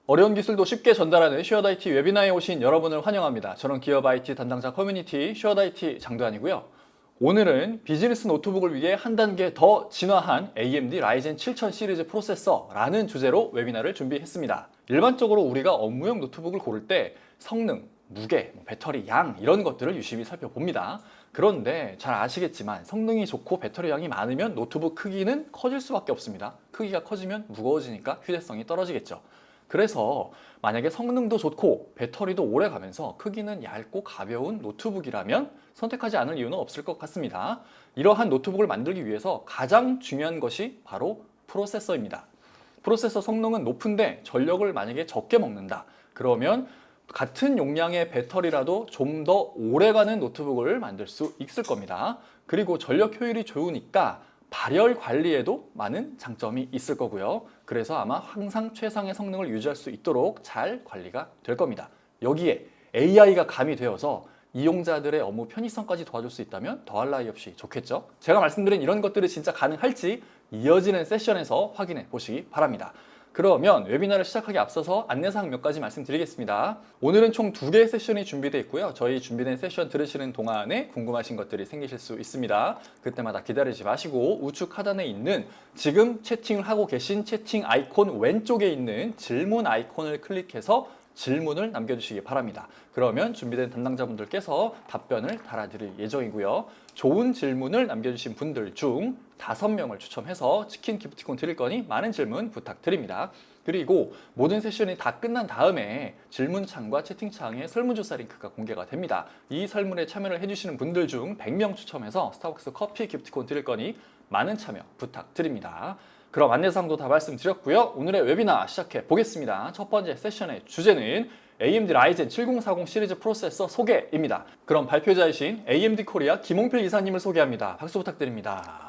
어려운 기술도 쉽게 전달하는 쉐어드 IT 웨비나에 오신 여러분을 환영합니다. 저는 기업 IT 담당자 커뮤니티 쉐어드 IT 장도환이고요. 오늘은 비즈니스 노트북을 위해 한 단계 더 진화한 AMD 라이젠 7000 시리즈 프로세서라는 주제로 웨비나를 준비했습니다. 일반적으로 우리가 업무용 노트북을 고를 때 성능, 무게, 배터리 양 이런 것들을 유심히 살펴봅니다. 그런데 잘 아시겠지만 성능이 좋고 배터리 양이 많으면 노트북 크기는 커질 수밖에 없습니다. 크기가 커지면 무거워지니까 휴대성이 떨어지겠죠. 그래서 만약에 성능도 좋고 배터리도 오래 가면서 크기는 얇고 가벼운 노트북이라면 선택하지 않을 이유는 없을 것 같습니다. 이러한 노트북을 만들기 위해서 가장 중요한 것이 바로 프로세서입니다. 프로세서 성능은 높은데 전력을 만약에 적게 먹는다. 그러면 같은 용량의 배터리라도 좀 더 오래가는 노트북을 만들 수 있을 겁니다. 그리고 전력 효율이 좋으니까 발열 관리에도 많은 장점이 있을 거고요. 그래서 아마 항상 최상의 성능을 유지할 수 있도록 잘 관리가 될 겁니다. 여기에 AI가 가미되어서 이용자들의 업무 편의성까지 도와줄 수 있다면 더할 나위 없이 좋겠죠. 제가 말씀드린 이런 것들이 진짜 가능할지 이어지는 세션에서 확인해 보시기 바랍니다. 그러면 웨비나를 시작하기 앞서서 안내사항 몇 가지 말씀드리겠습니다. 오늘은 총 2개의 세션이 준비되어 있고요. 저희 준비된 세션 들으시는 동안에 궁금하신 것들이 생기실 수 있습니다. 그때마다 기다리지 마시고 우측 하단에 있는 지금 채팅을 하고 계신 채팅 아이콘 왼쪽에 있는 질문 아이콘을 클릭해서 질문을 남겨주시기 바랍니다. 그러면 준비된 담당자분들께서 답변을 달아드릴 예정이고요. 좋은 질문을 남겨주신 분들 중 5명을 추첨해서 치킨 기프티콘 드릴 거니 많은 질문 부탁드립니다. 그리고 모든 세션이 다 끝난 다음에 질문창과 채팅창에 설문조사 링크가 공개가 됩니다. 이 설문에 참여를 해주시는 분들 중 100명 추첨해서 스타벅스 커피 기프티콘 드릴 거니 많은 참여 부탁드립니다. 그럼 안내사항도 다 말씀드렸고요. 오늘의 웨비나 시작해 보겠습니다. 첫 번째 세션의 주제는 AMD 라이젠 7040 시리즈 프로세서 소개입니다. 그럼 발표자이신 AMD 코리아 김홍필 이사님을 소개합니다. 박수 부탁드립니다.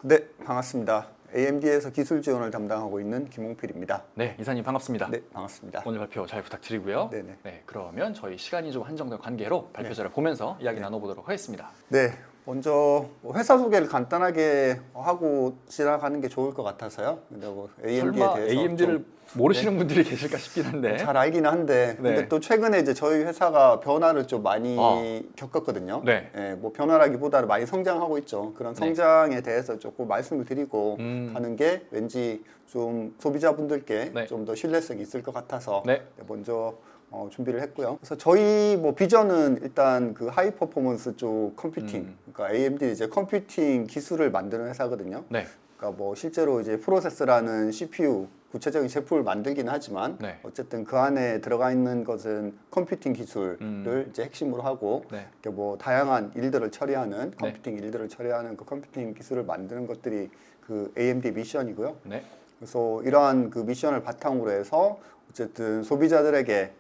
네, 반갑습니다. AMD에서 기술 지원을 담당하고 있는 김홍필입니다. 네, 이사님 반갑습니다. 네, 반갑습니다. 오늘 발표 잘 부탁드리고요. 네네. 네, 그러면 저희 시간이 좀 한정된 관계로 발표자를 보면서 이야기 나눠보도록 하겠습니다. 네, 먼저 회사 소개를 간단하게 하고 시작하는 게 좋을 것 같아서요. 근데 AMD에 설마 대해서 AMD를 모르시는 분들이 계실까 싶긴 한데 잘 알기는 한데, 근데 또 최근에 이제 저희 회사가 변화를 좀 많이 겪었거든요. 네. 뭐 변화라기보다는 많이 성장하고 있죠. 그런 성장에 대해서 조금 말씀을 드리고 하는 게 왠지 좀 소비자분들께 좀 더 신뢰성이 있을 것 같아서 먼저 준비를 했고요. 그래서 저희 뭐 비전은 일단 그 하이 퍼포먼스 쪽 컴퓨팅, 그러니까 AMD 이제 컴퓨팅 기술을 만드는 회사거든요. 그러니까 뭐 실제로 이제 프로세서라는 CPU 구체적인 제품을 만들기는 하지만 어쨌든 그 안에 들어가 있는 것은 컴퓨팅 기술을 이제 핵심으로 하고 이렇게 뭐 다양한 일들을 처리하는 컴퓨팅 일들을 처리하는 그 컴퓨팅 기술을 만드는 것들이 그 AMD 미션이고요. 그래서 이러한 그 미션을 바탕으로 해서 어쨌든 소비자들에게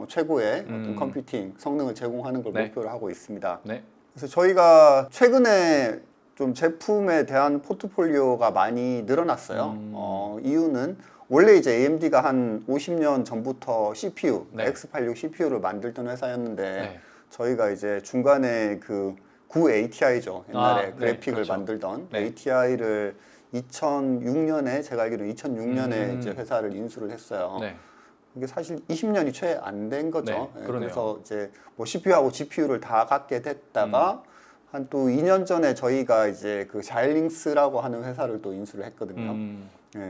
최고의 어떤 컴퓨팅 성능을 제공하는 걸 목표로 하고 있습니다. 그래서 저희가 최근에 좀 제품에 대한 포트폴리오가 많이 늘어났어요. 이유는 원래 이제 AMD가 한 50년 전부터 CPU, X86 CPU를 만들던 회사였는데 저희가 이제 중간에 그 구 ATI죠. 옛날에 그래픽을 만들던 ATI를 2006년에 제가 알기로 2006년에 이제 회사를 인수를 했어요. 이게 사실 20년이 채 안 된 거죠. 그래서 이제 뭐 CPU하고 GPU를 다 갖게 됐다가 한 또 2년 전에 저희가 이제 그 자일링스라고 하는 회사를 또 인수를 했거든요.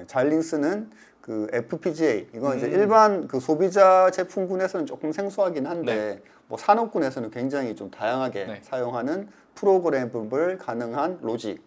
자일링스는 그 FPGA 이건 이제 일반 그 소비자 제품군에서는 조금 생소하긴 한데 뭐 산업군에서는 굉장히 좀 다양하게 사용하는 프로그래머블 가능한 로직.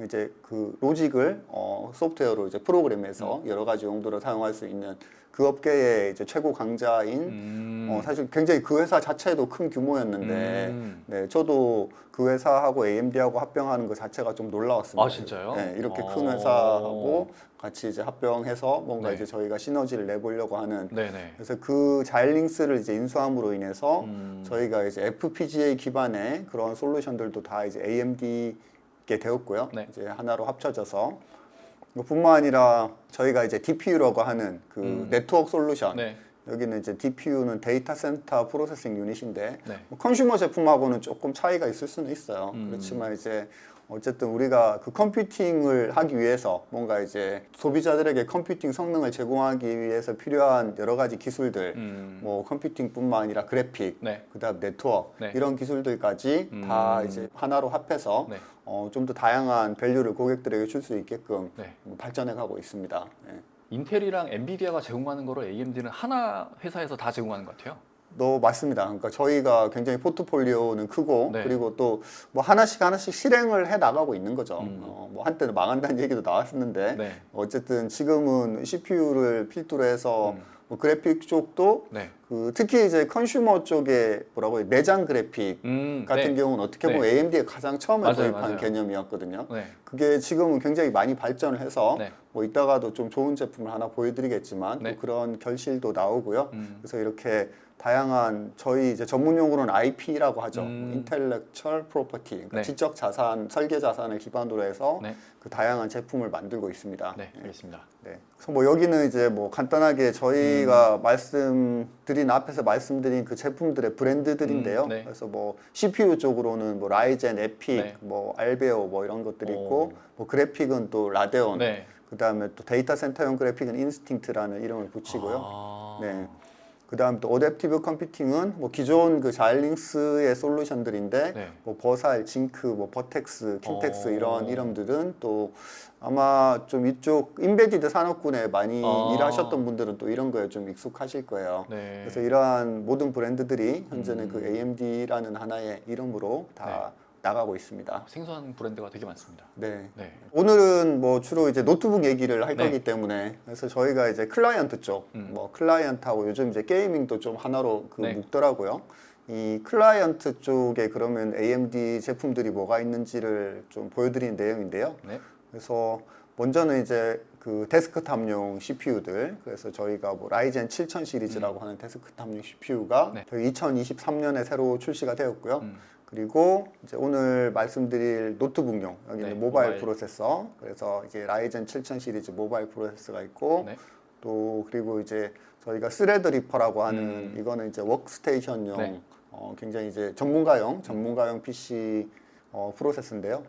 이제 그 로직을 소프트웨어로 이제 프로그램해서 여러 가지 용도로 사용할 수 있는 그 업계의 이제 최고 강자인 사실 굉장히 그 회사 자체도 큰 규모였는데 저도 그 회사하고 AMD하고 합병하는 것 자체가 좀 놀라웠습니다. 아 진짜요? 네, 이렇게 큰 회사하고 같이 이제 합병해서 뭔가 이제 저희가 시너지를 내보려고 하는 그래서 그 자일링스를 이제 인수함으로 인해서 저희가 이제 FPGA 기반의 그런 솔루션들도 다 이제 AMD게 되었고요. 이제 하나로 합쳐져서 뿐만 아니라 저희가 이제 DPU라고 하는 그 네트워크 솔루션 여기는 이제 DPU는 데이터 센터 프로세싱 유닛인데 뭐 컨슈머 제품하고는 조금 차이가 있을 수는 있어요. 그렇지만 이제 어쨌든 우리가 그 컴퓨팅을 하기 위해서 뭔가 이제 소비자들에게 컴퓨팅 성능을 제공하기 위해서 필요한 여러 가지 기술들, 뭐 컴퓨팅뿐만 아니라 그래픽, 그다음 네트워크 이런 기술들까지 다 이제 하나로 합해서 좀 더 다양한 밸류를 고객들에게 줄 수 있게끔 발전해 가고 있습니다. 인텔이랑 엔비디아가 제공하는 거를 AMD는 하나 회사에서 다 제공하는 것 같아요. 맞습니다. 그러니까 저희가 굉장히 포트폴리오는 크고 그리고 또 뭐 하나씩 실행을 해 나가고 있는 거죠. 뭐 한때는 망한다는 얘기도 나왔었는데 어쨌든 지금은 CPU를 필두로 해서 뭐 그래픽 쪽도 그 특히 이제 컨슈머 쪽에 뭐라고 해요? 내장 그래픽 같은 경우는 어떻게 보면 AMD가 가장 처음에 도입한 개념이었거든요. 그게 지금은 굉장히 많이 발전을 해서 뭐 이따가도 좀 좋은 제품을 하나 보여드리겠지만 또 그런 결실도 나오고요. 그래서 이렇게 다양한 저희 이제 전문 용어로는 IP라고 하죠. Intellectual Property, 그러니까 지적 자산, 설계 자산을 기반으로 해서 그 다양한 제품을 만들고 있습니다. 네, 알겠습니다. 그래서 뭐 여기는 이제 뭐 간단하게 저희가 앞에서 말씀드린 그 제품들의 브랜드들인데요. 그래서 뭐 CPU 쪽으로는 뭐 라이젠, 에픽, 뭐 알베오 뭐 이런 것들이 있고, 뭐 그래픽은 또 라데온, 그다음에 또 데이터 센터용 그래픽은 인스팅트라는 이름을 붙이고요. 그다음 또 어댑티브 컴퓨팅은 뭐 기존 그 자일링스의 솔루션들인데 뭐 버살, 징크, 뭐 버텍스, 킨텍스 이런 이름들은 또 아마 좀 이쪽 인베디드 산업군에 많이 일하셨던 분들은 또 이런 거에 좀 익숙하실 거예요. 그래서 이러한 모든 브랜드들이 현재는 그 AMD라는 하나의 이름으로 다 나가고 있습니다. 생소한 브랜드가 되게 많습니다. 오늘은 뭐 주로 이제 노트북 얘기를 할 거기 때문에 그래서 저희가 이제 클라이언트 쪽, 뭐 클라이언트하고 요즘 이제 게이밍도 좀 하나로 묶더라고요. 이 클라이언트 쪽에 그러면 AMD 제품들이 뭐가 있는지를 좀 보여드리는 내용인데요. 그래서 먼저는 이제 그 데스크탑용 CPU들, 그래서 저희가 뭐 라이젠 7000 시리즈라고 하는 데스크탑용 CPU가 저희 2023년에 새로 출시가 되었고요. 그리고 이제 오늘 말씀드릴 노트북용, 여기는 모바일 프로세서, 그래서 이제 라이젠 7000 시리즈 모바일 프로세서가 있고, 또 그리고 이제 저희가 스레드리퍼라고 하는 이거는 이제 워크스테이션용 굉장히 이제 전문가용 PC 프로세서인데요.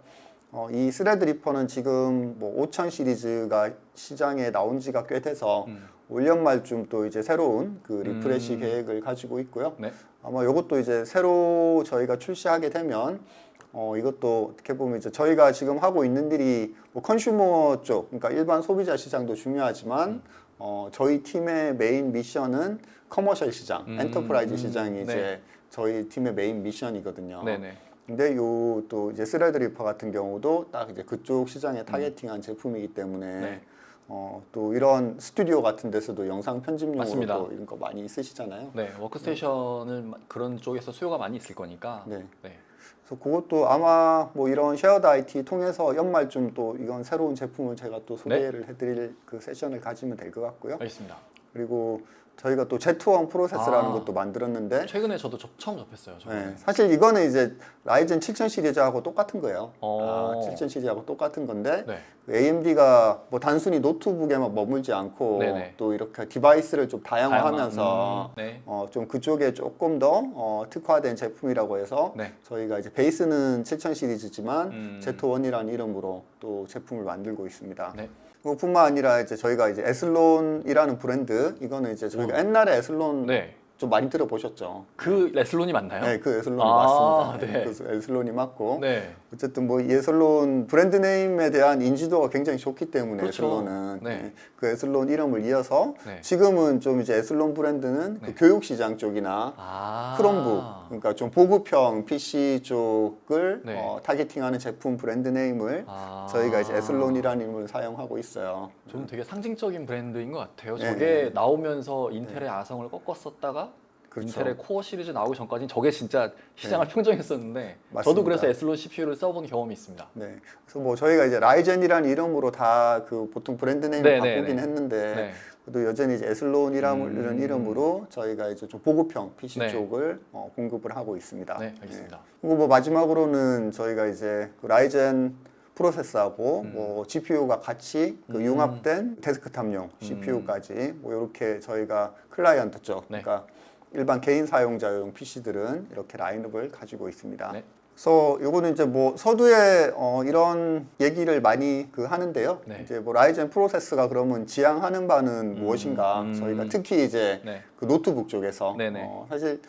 이 스레드리퍼는 지금 뭐 5000 시리즈가 시장에 나온 지가 꽤 돼서 올 연말쯤 또 이제 새로운 그 리프레시 계획을 가지고 있고요. 아마 이것도 이제 새로 저희가 출시하게 되면 이것도 어떻게 보면 이제 저희가 지금 하고 있는 일이 뭐 컨슈머 쪽, 그러니까 일반 소비자 시장도 중요하지만 저희 팀의 메인 미션은 커머셜 시장, 엔터프라이즈 시장이 이제 저희 팀의 메인 미션이거든요. 근데 요 또 이제 스레드리퍼 같은 경우도 딱 이제 그쪽 시장에 타겟팅한 제품이기 때문에 또 이런 스튜디오 같은 데서도 영상 편집용으로 또 이런 거 많이 쓰시잖아요. 워크스테이션을 그런 쪽에서 수요가 많이 있을 거니까. 그래서 그것도 아마 뭐 이런 쉐어드 IT 통해서 연말쯤 또 이건 새로운 제품을 제가 또 소개를 해드릴 그 세션을 가지면 될 것 같고요. 알겠습니다. 그리고 저희가 또 Z1 프로세서라는 것도 만들었는데 최근에 저도 처음 접했어요. 사실 이거는 이제 라이젠 7000 시리즈하고 똑같은 거예요. 7000 시리즈하고 똑같은 건데 AMD가 뭐 단순히 노트북에만 머물지 않고 또 이렇게 디바이스를 좀 다양화하면서 좀 그쪽에 조금 더 특화된 제품이라고 해서 저희가 이제 베이스는 7000 시리즈지만 Z1이라는 이름으로 또 제품을 만들고 있습니다. 그뿐만 아니라 이제 저희가 이제 에슬론이라는 브랜드, 이거는 이제 저희가 옛날에 에슬론 좀 많이 들어보셨죠? 그 에슬론이 맞나요? 네, 그 에슬론이 맞습니다. 그 에슬론이 맞고 어쨌든 뭐 이 에슬론 브랜드 네임에 대한 인지도가 굉장히 좋기 때문에 에슬론은 그 에슬론 이름을 이어서 지금은 좀 이제 에슬론 브랜드는 그 교육 시장 쪽이나 크롬북, 그러니까 좀 보급형 PC 쪽을 타겟팅하는 제품 브랜드 네임을 저희가 이제 에슬론이라는 이름을 사용하고 있어요. 좀 되게 상징적인 브랜드인 것 같아요. 저게 나오면서 인텔의 아성을 꺾었었다가 인텔의 코어 시리즈 나오기 전까지는 저게 진짜 시장을 평정했었는데 저도 그래서 에슬론 CPU를 써본 경험이 있습니다. 그래서 뭐 저희가 이제 라이젠이라는 이름으로 다 그 보통 브랜드 네임 바꾸긴 했는데 그래도 여전히 이제 에슬론이라는 이름으로 저희가 이제 좀 보급형 PC 쪽을 공급을 하고 있습니다. 알겠습니다. 그리고 뭐 마지막으로는 저희가 이제 그 라이젠 프로세서하고 뭐 GPU가 같이 그 융합된 데스크탑용 CPU까지 뭐 이렇게 저희가 클라이언트 쪽, 그러니까 일반 개인 사용자용 PC들은 이렇게 라인업을 가지고 있습니다. 그래서 요거는 이제 뭐 서두에 이런 얘기를 많이 하는데요. 네. 이제 뭐 라이젠 프로세스가 그러면 지향하는 바는 무엇인가? 저희가 특히 이제 네. 그 노트북 쪽에서 네네. 사실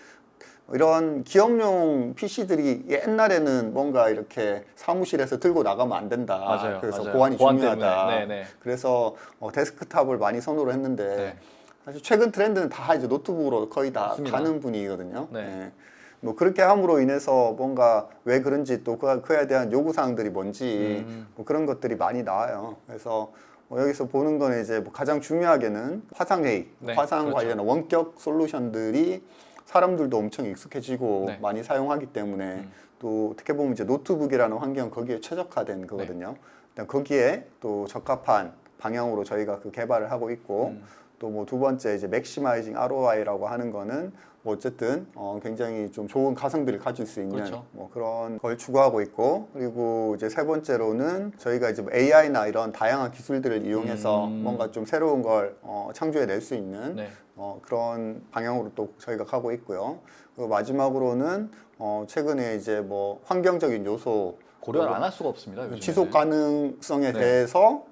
이런 기업용 PC들이 옛날에는 뭔가 이렇게 사무실에서 들고 나가면 안 된다. 맞아요. 그래서 맞아요. 보안이 보안 중요하다. 때문에. 그래서 데스크탑을 많이 선호를 했는데 네. 사실 최근 트렌드는 다 이제 노트북으로 거의 다 맞습니다. 가는 분위기거든요. 네. 네. 뭐 그렇게 함으로 인해서 뭔가 왜 그런지 또 그에 대한 요구사항들이 뭔지 뭐 그런 것들이 많이 나와요. 그래서 뭐 여기서 보는 거는 이제 뭐 가장 중요하게는 화상회의, 네, 화상 그렇죠. 관련한 원격 솔루션들이 사람들도 엄청 익숙해지고 네. 많이 사용하기 때문에 또 어떻게 보면 이제 노트북이라는 환경 거기에 최적화된 거거든요. 일단 거기에 또 적합한 방향으로 저희가 개발을 하고 있고 또 뭐 두 번째 이제 맥시마이징 ROI라고 하는 거는 뭐 어쨌든 굉장히 좀 좋은 가성비를 가질 수 있는 그렇죠. 뭐 그런 걸 추구하고 있고 그리고 이제 세 번째로는 저희가 이제 뭐 AI나 이런 다양한 기술들을 이용해서 뭔가 좀 새로운 걸 창조해낼 수 있는 네. 그런 방향으로 또 저희가 가고 있고요. 그리고 마지막으로는 최근에 이제 뭐 환경적인 요소 고려를 안 할 수가 없습니다. 요즘에는. 지속 가능성에 네. 대해서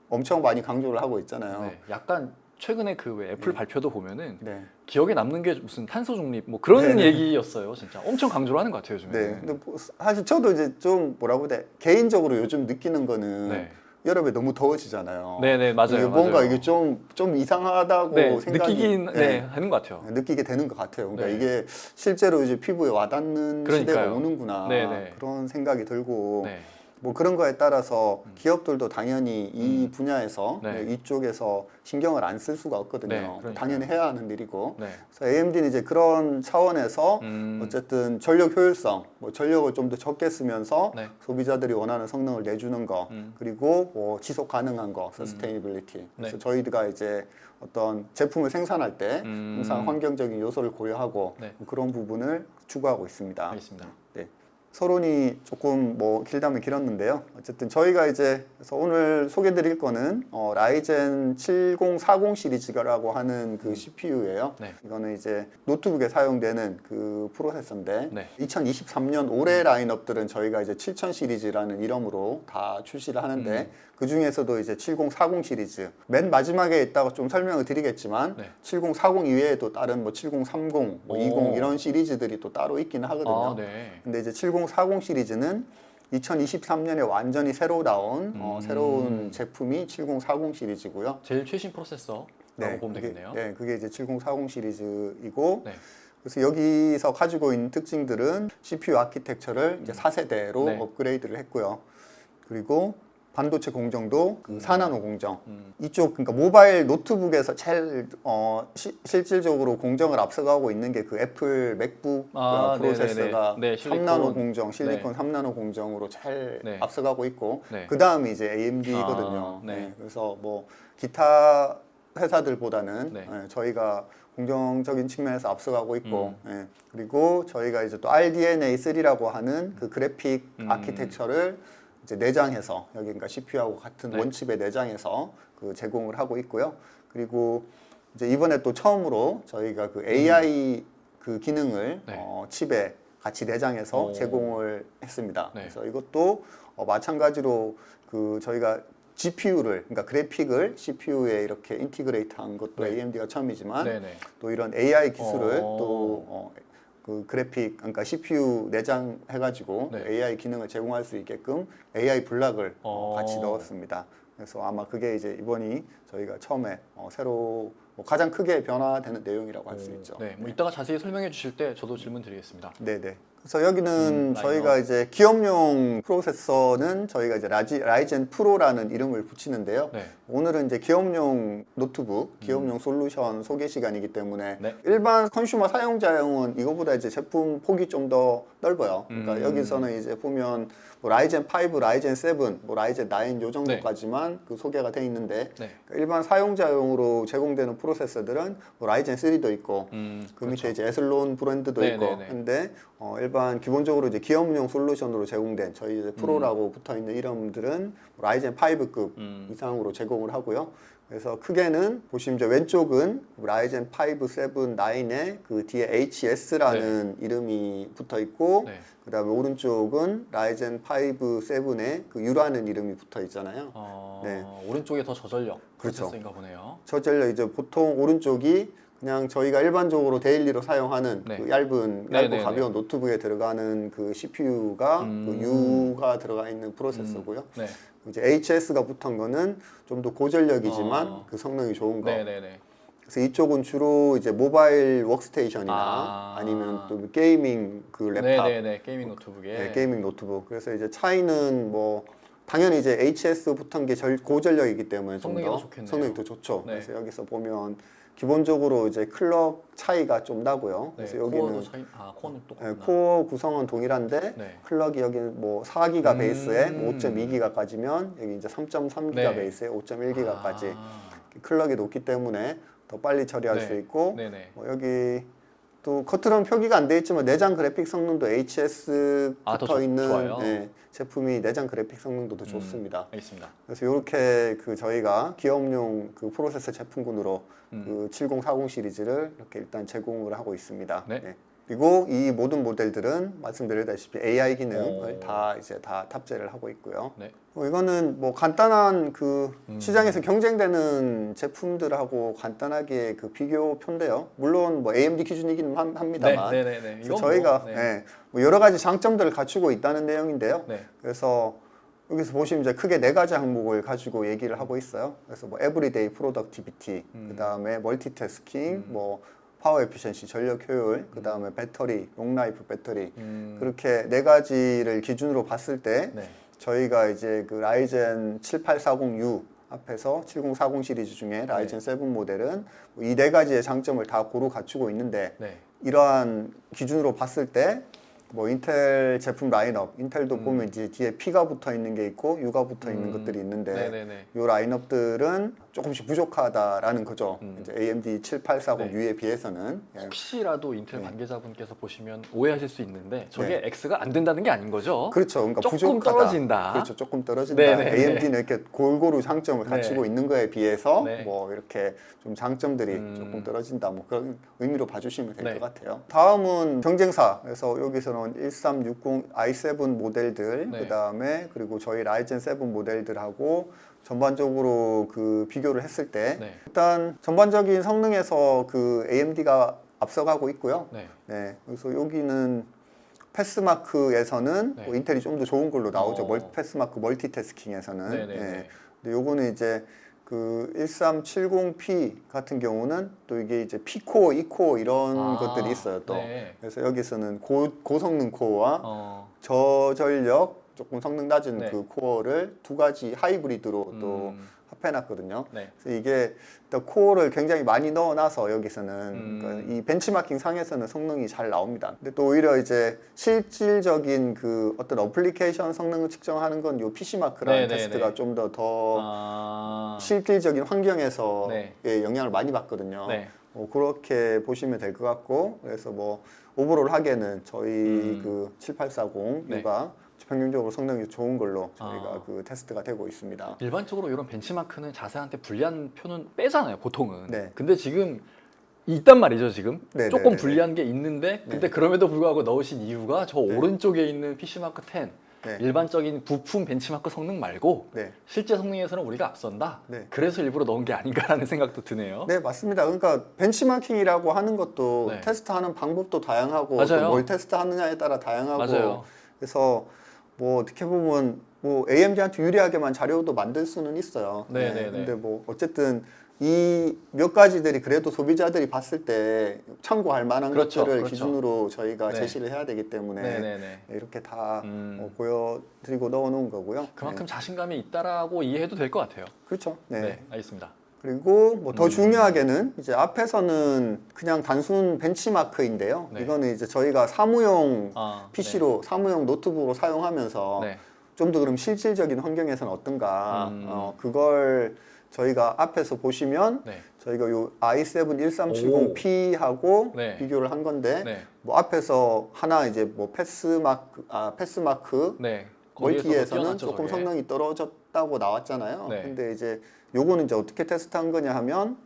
엄청 많이 강조를 하고 있잖아요. 네. 약간 최근에 그 왜 애플 발표도 보면은 네. 기억에 남는 게 무슨 탄소 중립 뭐 그런 네. 얘기였어요. 진짜 엄청 강조를 하는 것 같아요. 요즘에. 네. 근데 뭐 사실 저도 이제 좀 뭐라고 해야 돼? 개인적으로 요즘 느끼는 거는 네. 여름에 너무 더워지잖아요. 네네 맞아요. 이게 뭔가 맞아요. 이게 좀 이상하다고 네, 생각이 느끼긴 하는 것 같아요. 느끼게 되는 것 같아요. 그러니까 네. 이게 실제로 이제 피부에 와닿는 시대가 그러니까요. 오는구나 네네. 그런 생각이 들고 네. 뭐 그런 거에 따라서 기업들도 당연히 이 분야에서 네. 이쪽에서 신경을 안 쓸 수가 없거든요. 네, 그러니까요. 당연히 해야 하는 일이고. 네. 그래서 AMD는 이제 그런 차원에서 어쨌든 전력 효율성, 뭐 전력을 좀 더 적게 쓰면서 네. 소비자들이 원하는 성능을 내주는 거, 그리고 뭐 지속 가능한 거, 서스테이너빌리티. 그래서 네. 저희가 이제 어떤 제품을 생산할 때 항상 환경적인 요소를 고려하고 네. 그런 부분을 추구하고 있습니다. 알겠습니다. 네. 서론이 조금 뭐 길다면 길었는데요. 어쨌든 저희가 이제 그래서 오늘 소개드릴 거는 라이젠 7040 시리즈라고 하는 그 CPU예요. 네. 이거는 이제 노트북에 사용되는 그 프로세서인데 네. 2023년 올해 라인업들은 저희가 이제 7000 시리즈라는 이름으로 다 출시를 하는데 그 중에서도 이제 7040 시리즈 맨 마지막에 있다가 좀 설명을 드리겠지만 네. 7040 이외에도 다른 뭐 7030, 뭐 20 이런 시리즈들이 또 따로 있기는 하거든요. 아, 네. 근데 이제 7040 시리즈는 2023년에 완전히 새로 나온 새로운 제품이 7040 시리즈고요. 제일 최신 프로세서라고 보면 되겠네요. 네, 그게 이제 7040 시리즈이고 네. 그래서 여기서 가지고 있는 특징들은 CPU 아키텍처를 이제 4세대로 네. 업그레이드를 했고요. 그리고 반도체 공정도 그 4나노 공정. 이쪽 그러니까 모바일 노트북에서 제일 실질적으로 공정을 앞서가고 있는 게 그 애플 맥북 프로세서가 네네네. 네, 3나노 공정, 네. 실리콘 3나노 공정으로 잘 네. 앞서가고 있고 네. 그 다음이 이제 AMD거든요. 아, 네. 그래서 뭐 기타 회사들보다는 네. 저희가 공정적인 측면에서 앞서가고 있고 그리고 저희가 이제 또 RDNA3라고 하는 그 그래픽 아키텍처를 이제 내장해서 여기 그러니까 CPU하고 같은 네. 원칩에 내장해서 그 제공을 하고 있고요. 그리고 이제 이번에 또 처음으로 저희가 그 AI 그 기능을 네. 칩에 같이 내장해서 오. 제공을 했습니다. 네. 그래서 이것도 마찬가지로 그 저희가 GPU를 그러니까 그래픽을 CPU에 이렇게 인티그레이트한 것도 네. AMD가 처음이지만 네네. 또 이런 AI 기술을 또 그 그래픽 그러니까 CPU 내장해가지고 네. AI 기능을 제공할 수 있게끔 AI 블락을 같이 어. 넣었습니다. 그래서 아마 그게 이제 이번이 저희가 처음에 새로 뭐 가장 크게 변화되는 내용이라고 할 수 있죠. 네. 뭐 이따가 자세히 설명해 주실 때 저도 질문 드리겠습니다. 네네. 그래서 여기는 저희가 라인업. 이제 기업용 프로세서는 저희가 이제 라이젠 프로라는 이름을 붙이는데요. 네. 오늘은 이제 기업용 노트북, 기업용 솔루션 소개 시간이기 때문에 네. 일반 컨슈머 사용자용은 이거보다 이제 제품 폭이 좀 더 넓어요. 그러니까 여기서는 이제 보면 뭐 라이젠 5, 라이젠 7, 뭐 라이젠 9 요 정도까지만 그 소개가 돼 있는데 네. 그러니까 일반 사용자용으로 제공되는 프로세서들은 뭐 라이젠 3도 있고 그 밑에 이제 에슬론 브랜드도 네, 있고 네, 네. 근데 일반 기본적으로 이제 기업용 솔루션으로 제공된 저희 이제 프로라고 붙어 있는 이름들은 라이젠 5급 이상으로 제공을 하고요. 그래서 크게는 보시면 이제 왼쪽은 라이젠 5, 7, 9에 그 뒤에 HS라는 이름이 붙어 있고, 그다음에 오른쪽은 라이젠 5, 7에 그 U라는 이름이 붙어 있잖아요. 오른쪽에 더 저전력 그렇죠. 프로세서인가 보네요. 저전력 이제 보통 오른쪽이 그냥 저희가 일반적으로 데일리로 사용하는 그 얇고 가벼운 노트북에 들어가는 그 CPU가 그 U가 들어가 있는 프로세서고요. 이제 HS가 붙은 거는 좀 더 고전력이지만 그 성능이 좋은 거. 그래서 이쪽은 주로 이제 모바일 워크스테이션이나 아니면 또 게이밍 그 랩탑, 게이밍 노트북에 게이밍 노트북. 그래서 이제 차이는 뭐 당연히 이제 HS 붙은 게 고전력이기 때문에 좀 더 성능이 더 좋죠. 그래서 여기서 보면 기본적으로 이제 클럭 차이가 좀 나고요. 그래서 여기는 코어는 또 코어 구성은 동일한데 클럭이 여기 뭐 4기가 베이스에 5.2기가까지면 여기 이제 3.3기가 베이스에 5.1기가까지 클럭이 높기 때문에 더 빨리 처리할 수 있고 뭐 여기 또 겉으로는 표기가 안 돼 있지만 내장 그래픽 성능도 HS 붙어 있는 제품이 내장 그래픽 성능도 더 좋습니다. 알겠습니다. 그래서 이렇게 그 저희가 기업용 그 프로세서 제품군으로 그 7040 시리즈를 이렇게 일단 제공을 하고 있습니다. 그리고 이 모든 모델들은 말씀드렸다시피 AI 기능을 다 이제 다 탑재를 하고 있고요. 이거는 뭐 간단한 그 시장에서 경쟁되는 제품들하고 간단하게 그 비교표인데요. 물론 뭐 AMD 기준이긴 합니다만 그래서 저희가 뭐 여러 가지 장점들을 갖추고 있다는 내용인데요. 그래서 여기서 보시면 이제 크게 4가지 항목을 가지고 얘기를 하고 있어요. 그래서 뭐 에브리데이 프로덕티비티, 그다음에 멀티태스킹, 뭐 파워 에피션시, 전력 효율, 그 다음에 배터리, 롱라이프 배터리 그렇게 4가지를 기준으로 봤을 때 저희가 이제 그 라이젠 7840U 앞에서 7040 시리즈 중에 라이젠 7 모델은 이 4가지의 장점을 다 고루 갖추고 있는데 이러한 기준으로 봤을 때 뭐 인텔 제품 라인업, 인텔도 보면 이제 뒤에 P가 붙어 있는 게 있고 U가 붙어 있는 것들이 있는데 이 라인업들은 조금씩 부족하다라는 거죠. 이제 AMD 7840U에 비해서는. 혹시라도 인텔 관계자분께서 보시면 오해하실 수 있는데 저게 X가 안 된다는 게 아닌 거죠? 그렇죠. 그러니까 조금 부족하다. 떨어진다. 그렇죠. 조금 떨어진다. AMD는 이렇게 골고루 장점을 갖추고 있는 거에 비해서 뭐 이렇게 좀 장점들이 조금 떨어진다. 뭐 그런 의미로 봐주시면 될 것 같아요. 다음은 경쟁사. 그래서 여기서는 1360 i7 모델들, 그 다음에 그리고 저희 라이젠 7 모델들하고 전반적으로 그 비교를 했을 때 일단 전반적인 성능에서 그 AMD가 앞서가고 있고요. 그래서 여기는 패스마크에서는 뭐 인텔이 좀 더 좋은 걸로 나오죠. 패스마크 멀티태스킹에서는. 근데 요거는 이제 그 1370P 같은 경우는 또 이게 이제 P코어, E코어 이런 것들이 있어요. 또 그래서 여기서는 고성능 코어와 저전력 조금 성능 낮은 그 코어를 2가지 하이브리드로 또 합해놨거든요. 그래서 이게 일단 코어를 굉장히 많이 넣어놔서 여기서는 그러니까 이 벤치마킹 상에서는 성능이 잘 나옵니다. 근데 또 오히려 이제 실질적인 그 어떤 어플리케이션 성능을 측정하는 건 요 PC마크라는 테스트가 좀 더 실질적인 환경에서 영향을 많이 받거든요. 그렇게 보시면 될 것 같고, 그래서 뭐 오버롤 하게는 저희 그 7840U가 평균적으로 성능이 좋은 걸로 저희가 그 테스트가 되고 있습니다. 일반적으로 이런 벤치마크는 자세한테 불리한 표는 빼잖아요, 보통은. 근데 지금 있단 말이죠, 지금. 조금 불리한 게 있는데 근데 그럼에도 불구하고 넣으신 이유가 저 오른쪽에 있는 PC마크 10 일반적인 부품 벤치마크 성능 말고 실제 성능에서는 우리가 앞선다. 그래서 일부러 넣은 게 아닌가라는 생각도 드네요. 네, 맞습니다. 그러니까 벤치마킹이라고 하는 것도 테스트하는 방법도 다양하고 또 뭘 테스트하느냐에 따라 다양하고 그래서 뭐 어떻게 보면 뭐 AMD한테 유리하게만 자료도 만들 수는 있어요. 근데 뭐 어쨌든 이 몇 가지들이 그래도 소비자들이 봤을 때 참고할 만한 것들을 기준으로 저희가 제시를 해야 되기 때문에 이렇게 다 보여드리고 넣어놓은 거고요. 그만큼 자신감이 있다라고 이해해도 될 것 같아요. 그렇죠. 알겠습니다. 그리고 뭐 더 중요하게는 이제 앞에서는 그냥 단순 벤치마크인데요. 이거는 이제 저희가 사무용 PC로 사무용 노트북으로 사용하면서 좀 더 그럼 실질적인 환경에서는 어떤가 그걸 저희가 앞에서 보시면 저희가 요 i7 1370P하고 비교를 한 건데 뭐 앞에서 하나 이제 뭐 패스마크 멀티에서는 조금 성능이 떨어졌다고 나왔잖아요. 네. 근데 이제 요거는 이제 어떻게 테스트한 거냐 하면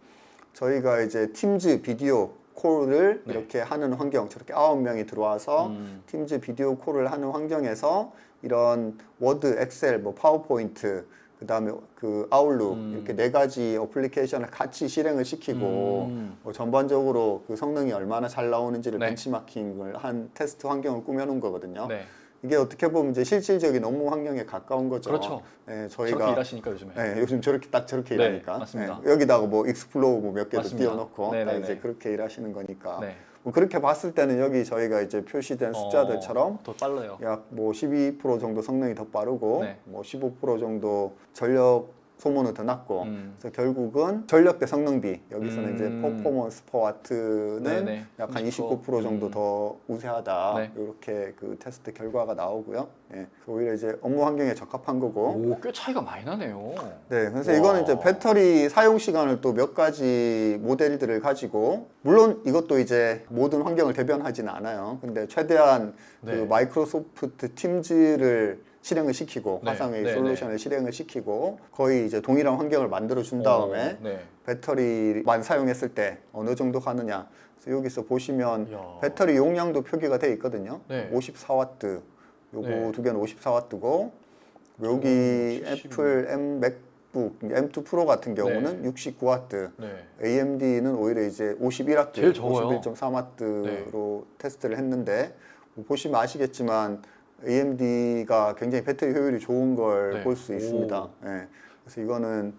저희가 이제 팀즈 비디오 콜을 네. 이렇게 하는 환경, 저렇게 9명이 들어와서 팀즈 비디오 콜을 하는 환경에서 이런 워드, 엑셀, 뭐 파워포인트, 그 다음에 그 아웃룩 이렇게 4가지 어플리케이션을 같이 실행을 시키고 전반적으로 그 성능이 얼마나 잘 나오는지를 네. 벤치마킹을 한 테스트 환경을 꾸며놓은 거거든요. 네. 이게 어떻게 보면 이제 실질적인 업무 환경에 가까운 거죠. 그렇죠. 네, 저렇게 일하시니까 요즘에. 네, 요즘 저렇게 네, 일하니까. 맞습니다. 네, 여기다가 뭐 익스플로우 뭐 몇 개도 맞습니다. 띄워놓고 다 이제 그렇게 일하시는 거니까. 네. 뭐 그렇게 봤을 때는 여기 저희가 이제 표시된 숫자들처럼 더 빨라요. 약 뭐 12% 정도 성능이 더 빠르고 네. 뭐 15% 정도 전력 소모는 더 낮고 그래서 결국은 전력 대 성능비 여기서는 이제 퍼포먼스 퍼 와트는 네네. 약 한 20% 29% 정도 더 우세하다 네. 이렇게 그 테스트 결과가 나오고요. 예. 오히려 이제 업무 환경에 적합한 거고. 오, 꽤 차이가 많이 나네요. 네, 그래서 와. 이거는 이제 배터리 사용 시간을 또 몇 가지 모델들을 가지고 물론 이것도 이제 모든 환경을 대변하지는 않아요. 근데 최대한 네. 그 마이크로소프트 팀즈를 실행을 시키고 네. 화상회의 네, 솔루션을 실행을 시키고 거의 이제 동일한 환경을 만들어 준 다음에 네. 배터리만 사용했을 때 어느 정도 가느냐. 그래서 여기서 보시면 이야. 배터리 용량도 표기가 돼 있거든요. 네. 54와트. 요거 네. 두 개는 54와트고 여기 70. 애플 M 맥북 M2 프로 같은 경우는 69와트. 네. AMD는 오히려 이제 51와트, 제일 적어요. 51.3와트로 테스트를 했는데 뭐 보시면 아시겠지만 AMD가 굉장히 배터리 효율이 좋은 걸 볼 수 네. 있습니다. 예. 그래서 이거는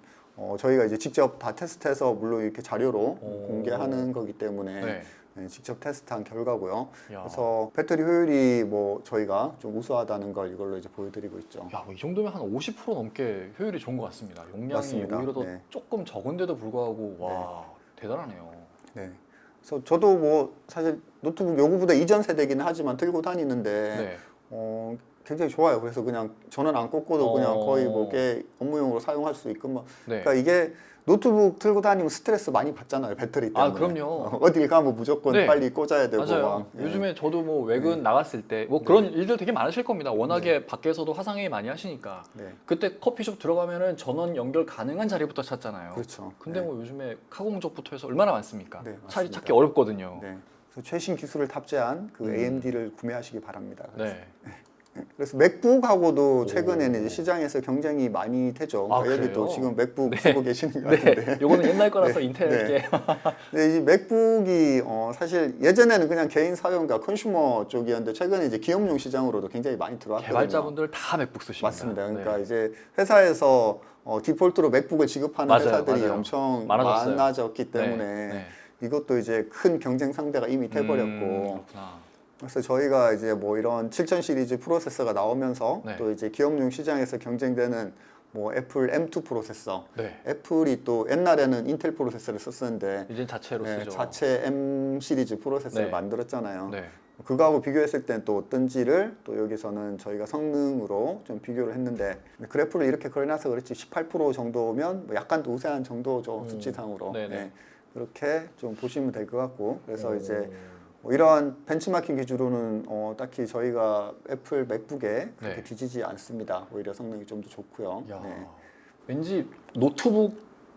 저희가 이제 직접 다 테스트해서 물론 이렇게 자료로 공개하는 거기 때문에 네. 네, 직접 테스트한 결과고요. 야. 그래서 배터리 효율이 뭐 저희가 좀 우수하다는 걸 이걸로 이제 보여드리고 있죠. 야, 뭐이 정도면 한 50% 넘게 효율이 좋은 것 같습니다. 용량이 맞습니다. 오히려 더 네. 조금 적은데도 불구하고 와, 대단하네요. 네. 그래서 저도 뭐 사실 노트북 요구보다 이전 세대기는 하지만 들고 다니는데 네. 굉장히 좋아요. 그래서 그냥 전원 안 꽂고도 그냥 거의 뭐게 업무용으로 사용할 수 있고 뭐. 네. 그러니까 이게 노트북 들고 다니면 스트레스 많이 받잖아요. 배터리 때문에. 아, 그럼요. 어딜 가면 무조건 네. 빨리 꽂아야 되고. 맞아요. 막. 예. 요즘에 저도 뭐 외근 나갔을 때 뭐 그런 일들 되게 많으실 겁니다. 워낙에 밖에서도 화상회의 많이 하시니까. 네. 그때 커피숍 들어가면은 전원 연결 가능한 자리부터 찾잖아요. 그렇죠. 근데 네. 뭐 요즘에 카공족부터 해서 얼마나 많습니까? 네, 차이 맞습니다. 찾기 어렵거든요. 네. 그래서 최신 기술을 탑재한 그 AMD를 구매하시기 바랍니다. 그래서. 네. 그래서 맥북하고도 최근에는 이제 시장에서 경쟁이 많이 되죠. 아, 그러니까 여기도 그래요? 지금 맥북 네. 쓰고 계시는 것 네. 같은데. 요거는 옛날 거라서 네. 인텔께. 근데 이 맥북이 사실 예전에는 그냥 개인 사용과 컨슈머 쪽이었는데 최근에 이제 기업용 시장으로도 굉장히 많이 들어왔거든요. 개발자분들 다 맥북 쓰십니다. 맞습니다. 그러니까 네. 이제 회사에서 디폴트로 맥북을 지급하는 맞아요, 회사들이 맞아요. 엄청 많아졌어요. 많아졌기 때문에 네. 이것도 이제 큰 경쟁 상대가 이미 돼버렸고 그렇구나. 그래서 저희가 이제 뭐 이런 7000 시리즈 프로세서가 나오면서 네. 또 이제 기업용 시장에서 경쟁되는 뭐 애플 M2 프로세서 네. 애플이 또 옛날에는 인텔 프로세서를 썼었는데 이젠 자체로 네, 쓰죠. 자체 M 시리즈 프로세서를 네. 만들었잖아요. 네. 그거하고 비교했을 땐 또 어떤지를 또 여기서는 저희가 성능으로 좀 비교를 했는데 그래프를 이렇게 그려놔서 그렇지 18% 정도면 뭐 약간 더 우세한 정도죠 수치상으로. 네네. 네, 그렇게 좀 보시면 될 것 같고 그래서 이제 뭐 이러한 벤치마킹 기준으로는 딱히 저희가 애플 맥북에 그렇게 네. 뒤지지 않습니다. 오히려 성능이 좀 더 좋고요. 야, 네. 왠지 노트북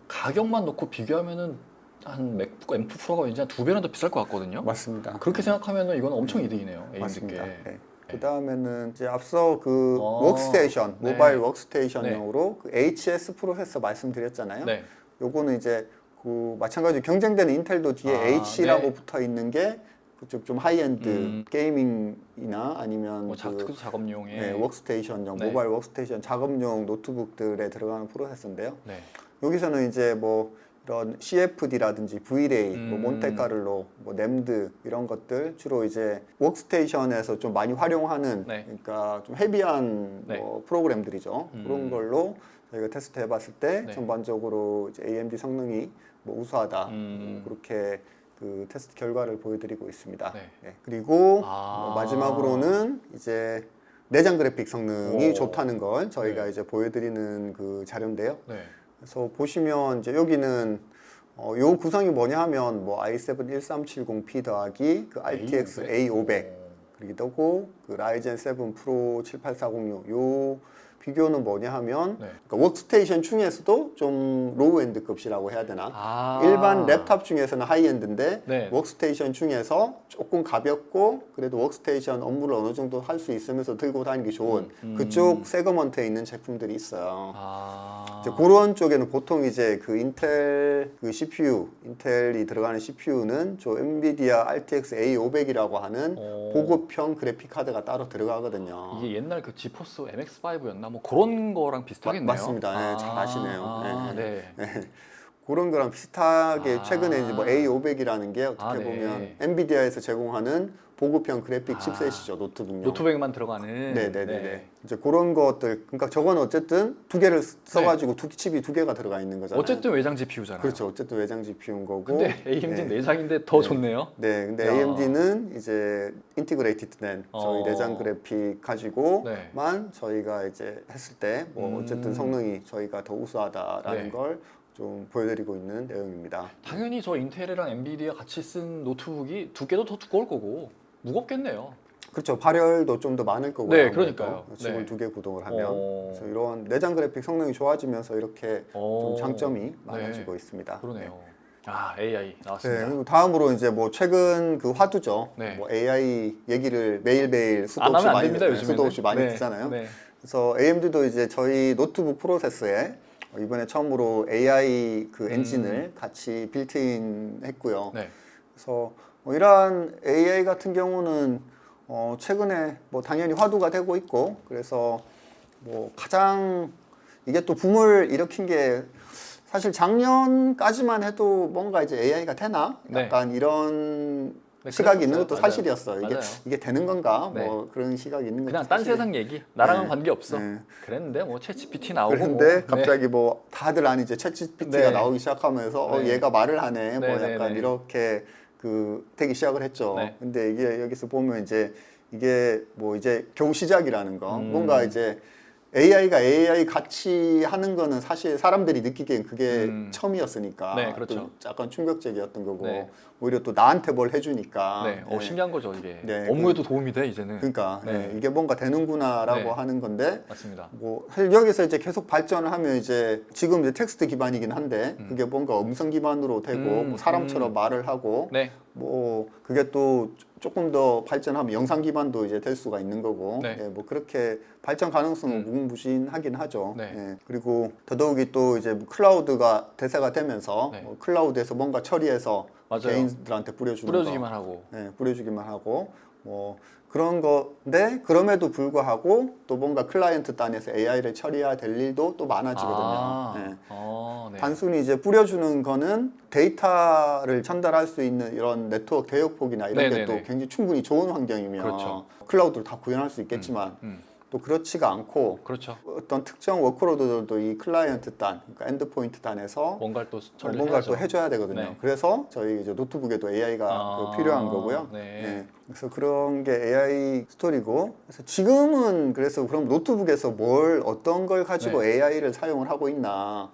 가격만 놓고 비교하면은 한 맥북 M2 프로가 왠지 한 2배는 더 비쌀 것 같거든요. 맞습니다. 그렇게 생각하면은 이건 엄청 이득이네요. 맞습니다. AMD께. 네. 그 다음에는 이제 앞서 그 어, 워크스테이션, 네. 모바일 워크스테이션용으로 그 HS 프로세서 말씀드렸잖아요. 네. 요거는 이제 그 마찬가지로 경쟁되는 인텔도 뒤에 아, H라고 네. 붙어 있는 게 그쪽 좀 하이엔드 음. 게이밍이나 아니면 뭐 그 작업용에. 네, 워크스테이션용, 네. 모바일 워크스테이션 작업용 노트북들에 들어가는 프로세서인데요. 네. 여기서는 이제 뭐 이런 CFD라든지 Vray, 뭐 몬테카를로, 뭐 램드 이런 것들 주로 이제 워크스테이션에서 좀 많이 활용하는 네. 그러니까 좀 헤비한 네. 뭐 프로그램들이죠. 그런 걸로 저희가 테스트 해봤을 때 네. 전반적으로 이제 AMD 성능이 뭐 우수하다 음. 뭐 그렇게 그 테스트 결과를 보여드리고 있습니다. 네. 네. 그리고 아. 뭐 마지막으로는 이제 내장 그래픽 성능이 오. 좋다는 걸 저희가 네. 이제 보여드리는 그 자료인데요. 네. 그래서 보시면 이제 여기는 요 구성이 뭐냐 하면 뭐 i7 1370P 더하기 그 RTX A500 그러기도 하고 그 라이젠 7 프로 78406 요 비교는 뭐냐 하면 그러니까 워크스테이션 중에서도 좀 로우엔드급이라고 해야 되나 일반 랩탑 중에서는 하이엔드인데 워크스테이션 중에서 조금 가볍고 그래도 워크스테이션 업무를 어느 정도 할 수 있으면서 들고 다니기 좋은 그쪽 세그먼트에 있는 제품들이 있어요. 이제 그런 쪽에는 보통 이제 그 인텔 그 CPU, 인텔이 들어가는 CPU는 저 엔비디아 RTX A500이라고 하는 보급형 그래픽 카드가 따로 들어가거든요. 이게 옛날 그 지포스 MX5였나? 뭐 그런 거랑 비슷하겠네요. 맞습니다. 네, 잘 아시네요. 네. 그런 거랑 비슷하게 최근에 이제 뭐 A500이라는 게 어떻게 보면 엔비디아에서 제공하는 보급형 그래픽 칩셋이죠. 노트북용. 노트북에만 들어가는. 네네네. 이제 그런 것들, 그러니까 저건 어쨌든 두 개를 써가지고 칩이 두 개가 들어가 있는 거잖아요. 어쨌든 외장 GPU잖아요. 그렇죠. 어쨌든 외장 GPU인 거고. 근데 AMD는 내장인데 더 좋네요. 네, 근데 AMD는 이제 인티그레이티드 된 저희 내장 그래픽 가지고만 저희가 이제 했을 때 뭐 어쨌든 성능이 저희가 더 우수하다라는 걸 좀 보여드리고 있는 내용입니다. 당연히 저 인텔이랑 엔비디아 같이 쓴 노트북이 두께도 더 두꺼울 거고 무겁겠네요. 그렇죠. 발열도 좀 더 많을 거고요. 네, 그러니까요. 칩을 두 개 구동을 하면 그래서 이런 내장 그래픽 성능이 좋아지면서 이렇게 좀 장점이 많아지고 있습니다. 그러네요. AI 나왔습니다. 그리고 다음으로 이제 뭐 최근 그 화두죠. 뭐 AI 얘기를 매일매일 수도 없이 많이 듣잖아요. 그래서 AMD도 이제 저희 노트북 프로세서에 이번에 처음으로 AI 그 엔진을 같이 빌트인 했고요. 그래서 뭐 이러한 AI 같은 경우는 최근에 뭐 당연히 화두가 되고 있고 그래서 뭐 가장 이게 또 붐을 일으킨 게 사실 작년까지만 해도 뭔가 이제 AI가 되나? 약간 이런 시각이 있는 것도 사실이었어요. 이게 되는 건가? 뭐 그런 시각이 있는 것도 그냥 딴 세상 얘기. 나랑은 관계없어. 그랬는데 뭐 챗GPT 나오고 그런데 갑자기 뭐 다들 아니 이제 챗GPT가 나오기 시작하면서 얘가 말을 하네. 뭐 약간 이렇게 그 되기 시작을 했죠. 근데 이게 여기서 보면 이게 뭐 이제 겨우 시작이라는 거. 뭔가 이제 AI가 AI 같이 하는 거는 사실 사람들이 느끼기엔 그게 처음이었으니까 좀 약간 충격적이었던 거고 오히려 또 나한테 뭘 해주니까 신기한 거죠 이게. 업무에도 도움이 돼 이제는. 그러니까 이게 뭔가 되는구나라고 하는 건데 맞습니다. 뭐 사실 여기서 이제 계속 발전을 하면 이제 지금 이제 텍스트 기반이긴 한데 그게 뭔가 음성 기반으로 되고 뭐 사람처럼 말을 하고 뭐 그게 또 조금 더 발전하면 영상 기반도 이제 될 수가 있는 거고 뭐 그렇게 발전 가능성은 무궁무진하긴 하죠. 그리고 더더욱이 또 이제 클라우드가 대세가 되면서 클라우드에서 뭔가 처리해서 개인들한테 뿌려주기만 하고 뭐 그런 건데 그럼에도 불구하고 또 뭔가 클라이언트 단에서 AI를 처리해야 될 일도 또 많아지거든요. 단순히 이제 뿌려주는 거는 데이터를 전달할 수 있는 이런 네트워크 대역폭이나 이런 게 또 굉장히 충분히 좋은 환경이면 클라우드를 다 구현할 수 있겠지만 또 그렇지가 않고 어떤 특정 워크로드들도 이 클라이언트 단, 그러니까 엔드포인트 단에서 뭔가를 또 해줘야 되거든요. 그래서 저희 이제 노트북에도 AI가 필요한 거고요. 그래서 그런 게 AI 스토리고 그래서 지금은 그래서 그럼 노트북에서 어떤 걸 가지고 AI를 사용을 하고 있나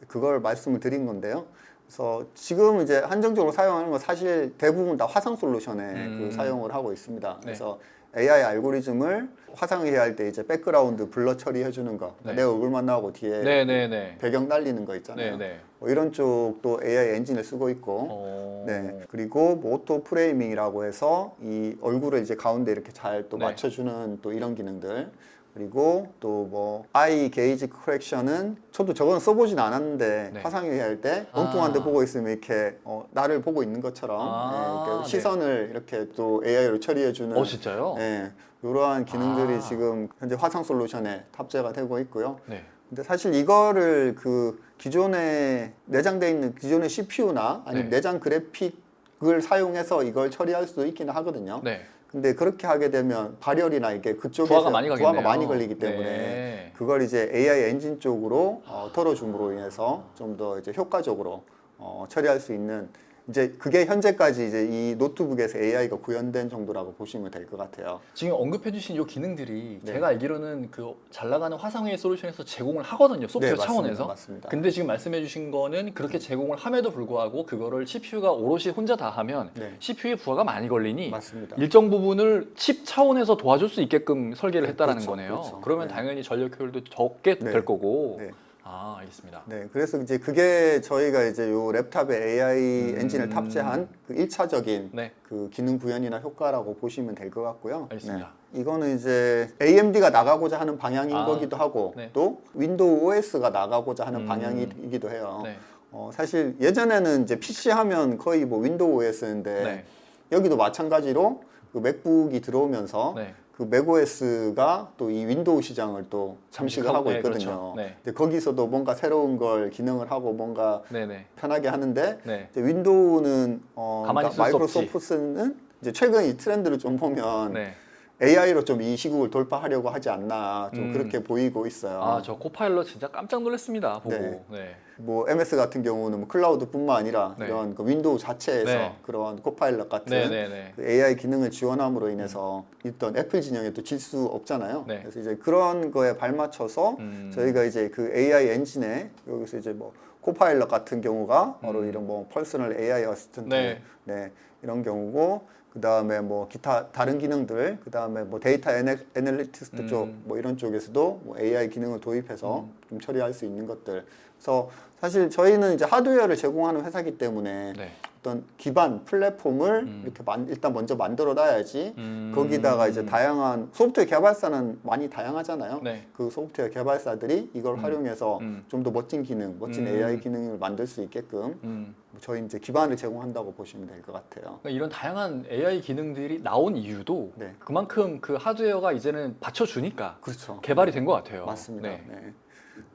그걸 말씀을 드린 건데요. 그래서 지금 이제 한정적으로 사용하는 건 사실 대부분 다 화상 솔루션에 그 사용을 하고 있습니다. 그래서 AI 알고리즘을 화상회의 할 때 이제 백그라운드 블러 처리해 주는 거, 내 얼굴만 나오고 뒤에 배경 날리는 거 있잖아요. 뭐 이런 쪽도 AI 엔진을 쓰고 있고, 그리고 뭐 오토 프레이밍이라고 해서 이 얼굴을 이제 가운데 이렇게 잘 또 맞춰주는 또 이런 기능들. 그리고 또 뭐 아이 게이지 커렉션은 저도 저거는 써보진 않았는데 화상회의 할 때 엉뚱한 데 보고 있으면 이렇게 나를 보고 있는 것처럼 이렇게 시선을 이렇게 또 AI로 처리해주는 진짜요? 이러한 기능들이 지금 현재 화상 솔루션에 탑재가 되고 있고요. 근데 사실 이거를 그 기존에 내장되어 있는 기존의 CPU나 아니면 내장 그래픽을 사용해서 이걸 처리할 수도 있기는 하거든요. 근데 그렇게 하게 되면 발열이나 이게 그쪽에서 부하가 많이 걸리기 때문에 그걸 이제 AI 엔진 쪽으로 털어줌으로 인해서 좀 더 이제 효과적으로 처리할 수 있는 이제 그게 현재까지 이제 이 노트북에서 AI가 구현된 정도라고 보시면 될 것 같아요. 지금 언급해주신 이 기능들이 네. 제가 알기로는 그 잘 나가는 화상회의 솔루션에서 제공을 하거든요. 소프트웨어 네, 맞습니다. 차원에서. 맞습니다. 근데 지금 말씀해주신 거는 그렇게 제공을 함에도 불구하고 그거를 CPU가 오롯이 혼자 다 하면 네. CPU에 부하가 많이 걸리니 맞습니다. 일정 부분을 칩 차원에서 도와줄 수 있게끔 설계를 했다라는 그렇죠, 거네요. 그렇죠. 그러면 네. 당연히 전력 효율도 적게 네. 될 거고. 네. 아, 알겠습니다. 네, 그래서 이제 그게 저희가 이제 요 랩탑에 AI 엔진을 탑재한 그 1차적인 네. 그 기능 구현이나 효과라고 보시면 될 것 같고요. 알겠습니다. 네. 이거는 이제 AMD가 나가고자 하는 방향인 아, 거기도 하고 네. 또 윈도우 OS가 나가고자 하는 방향이기도 해요. 네. 사실 예전에는 이제 PC 하면 거의 뭐 윈도우 OS인데 네. 여기도 마찬가지로 그 맥북이 들어오면서 네. 그 맥OS가 또 이 윈도우 시장을 또 잠식을 하고 네, 있거든요. 그렇죠. 네. 근데 거기서도 뭔가 새로운 걸 기능을 하고 뭔가 네네. 편하게 하는데 네. 이제 윈도우는 가만히 쓸수 마이크로소프트는 이제 최근 이 트렌드를 좀 보면 네. AI로 좀 이 시국을 돌파하려고 하지 않나 좀 그렇게 보이고 있어요. 아, 저 코파일럿 진짜 깜짝 놀랐습니다. 보고. 네. 네. 뭐 MS 같은 경우는 뭐 클라우드뿐만 아니라 네. 이런 그 윈도우 자체에서 네. 그런 코파일럿 같은 네네네. 그 AI 기능을 지원함으로 인해서 있던 애플 진영에 또 질 수 없잖아요. 네. 그래서 이제 그런 거에 발맞춰서 저희가 이제 그 AI 엔진에 여기서 이제 뭐 코파일럿 같은 경우가 바로 이런 뭐 퍼스널 AI 어시스턴트 네. 네, 이런 경우고 그 다음에 뭐 기타 다른 기능들 그 다음에 뭐 데이터 애널리티스트 쪽 뭐 이런 쪽에서도 뭐 AI 기능을 도입해서 좀 처리할 수 있는 것들. 그래서 사실 저희는 이제 하드웨어를 제공하는 회사이기 때문에 네. 어떤 기반 플랫폼을 이렇게 일단 먼저 만들어 놔야지 거기다가 이제 다양한 소프트웨어 개발사는 많이 다양하잖아요. 네. 그 소프트웨어 개발사들이 이걸 활용해서 좀 더 멋진 기능, 멋진 AI 기능을 만들 수 있게끔 저희 이제 기반을 제공한다고 보시면 될 것 같아요. 그러니까 이런 다양한 AI 기능들이 나온 이유도 네. 그만큼 그 하드웨어가 이제는 받쳐주니까 그렇죠. 개발이 된 것 같아요. 맞습니다. 네. 네.